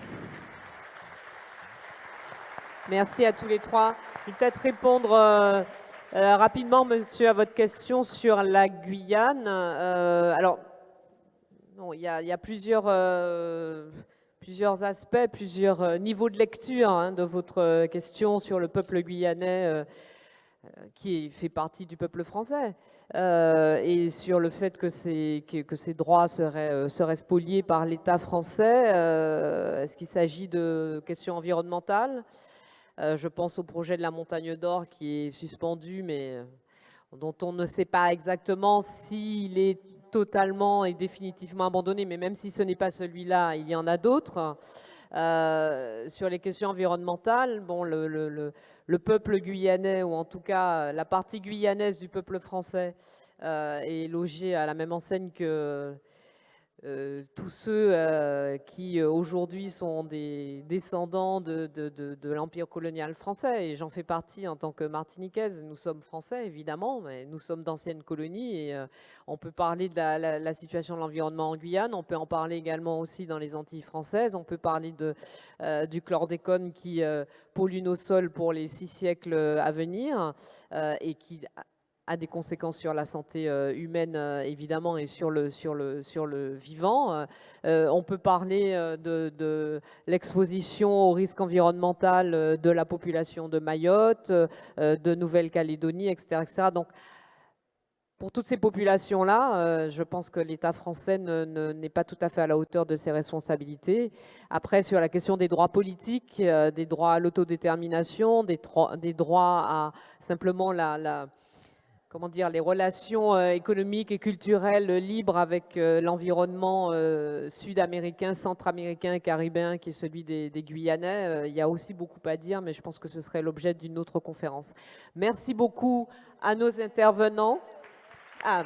Merci à tous les trois. Je vais peut-être répondre rapidement, monsieur, à votre question sur la Guyane. Alors, il y a plusieurs aspects, plusieurs niveaux de lecture de votre question sur le peuple guyanais qui fait partie du peuple français, et sur le fait que ces droits seraient spoliés par l'État français. Est-ce qu'il s'agit de questions environnementales? Je pense au projet de la Montagne d'Or qui est suspendu, mais dont on ne sait pas exactement s'il est totalement et définitivement abandonné, mais même si ce n'est pas celui-là, il y en a d'autres. Sur les questions environnementales, bon, le peuple guyanais, ou en tout cas la partie guyanaise du peuple français, est logée à la même enseigne que tous ceux qui aujourd'hui sont des descendants de l'Empire colonial français, et j'en fais partie en tant que martiniquaise. Nous sommes français, évidemment, mais nous sommes d'anciennes colonies, et on peut parler de la situation de l'environnement en Guyane, on peut en parler également aussi dans les Antilles françaises, on peut parler du chlordécone qui pollue nos sols pour les 6 siècles à venir, et qui a des conséquences sur la santé humaine, évidemment, et sur le vivant. On peut parler de l'exposition au risque environnemental de la population de Mayotte, de Nouvelle-Calédonie, etc., etc. Donc, pour toutes ces populations-là, je pense que l'État français n'est pas tout à fait à la hauteur de ses responsabilités. Après, sur la question des droits politiques, des droits à l'autodétermination, des droits à simplement comment dire, les relations économiques et culturelles libres avec l'environnement sud-américain, centra-américain et caribéen, qui est celui des Guyanais. Il y a aussi beaucoup à dire, mais je pense que ce serait l'objet d'une autre conférence. Merci beaucoup à nos intervenants. Ah,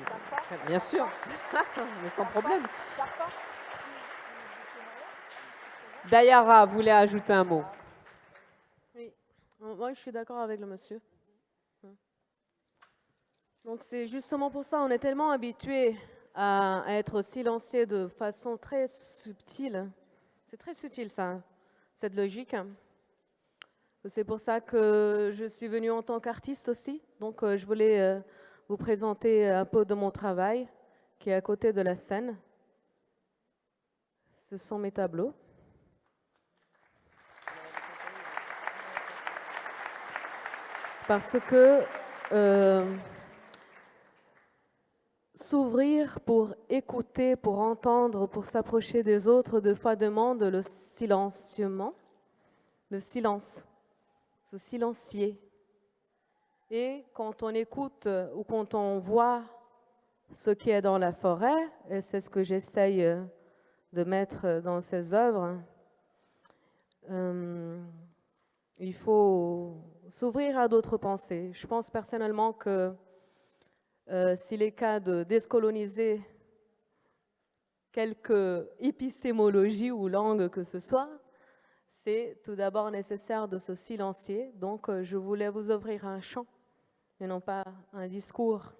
bien sûr, mais sans problème. Dayara voulait ajouter un mot. Oui, moi je suis d'accord avec le monsieur. Donc c'est justement pour ça, on est tellement habitué à être silencieux de façon très subtile. C'est très subtil ça, cette logique. C'est pour ça que je suis venue en tant qu'artiste aussi. Donc je voulais vous présenter un peu de mon travail qui est à côté de la scène. Ce sont mes tableaux. Parce que s'ouvrir pour écouter, pour entendre, pour s'approcher des autres, de fois demande le silenciement, le silence, se silencier. Et quand on écoute ou quand on voit ce qui est dans la forêt, et c'est ce que j'essaye de mettre dans ces œuvres, il faut s'ouvrir à d'autres pensées. Je pense personnellement que s'il est cas de déscoloniser quelque épistémologie ou langue que ce soit, c'est tout d'abord nécessaire de se silencier. Donc, je voulais vous offrir un chant et non pas un discours.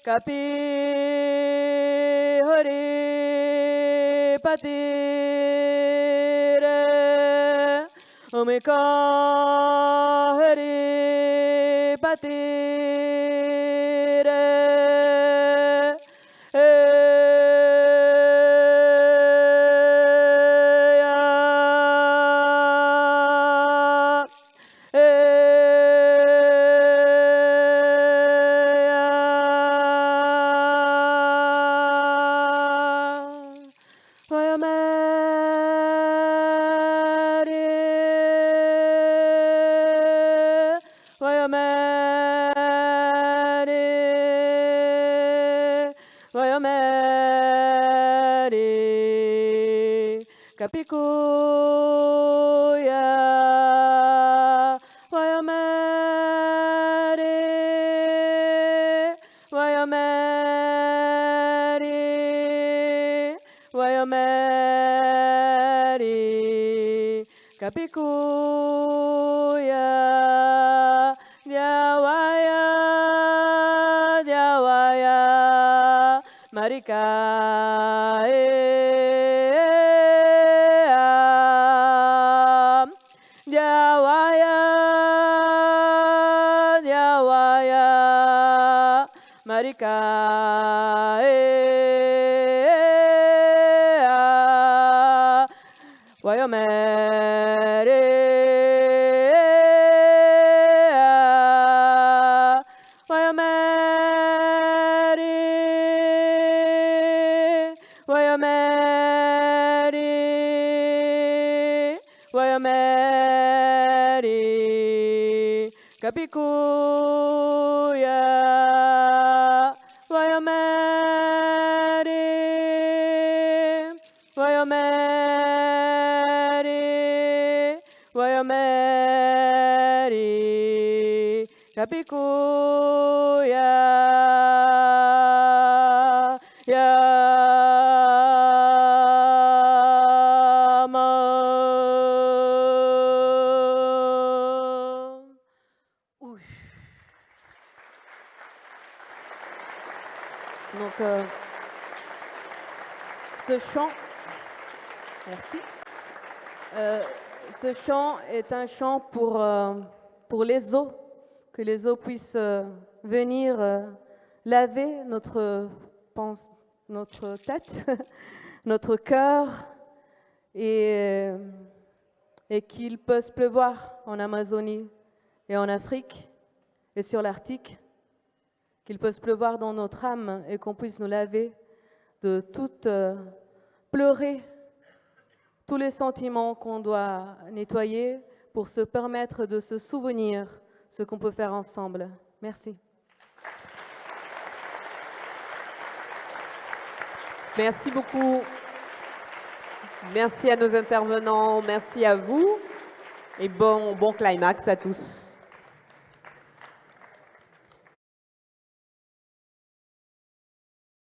Kapi Hari Patire Omika Hari Patire Wayomeri Kapikuya Wayomeri Wayomeri Wayomeri Kapikuya Diawaya Diawaya Marika Diawaya Diawaya Marika Wayomere Wayomere Wayomere Wayomere Kapikuya Wayomere Wayomere Wayomere Kapikuya Donc, ce chant, merci. Ce chant est un chant pour les eaux, que les eaux puissent venir laver notre tête, notre cœur, et qu'il puisse pleuvoir en Amazonie et en Afrique et sur l'Arctique, qu'il puisse pleuvoir dans notre âme et qu'on puisse nous laver de toute pleurer tous les sentiments qu'on doit nettoyer pour se permettre de se souvenir ce qu'on peut faire ensemble. Merci. Merci beaucoup. Merci à nos intervenants, merci à vous et bon climax à tous.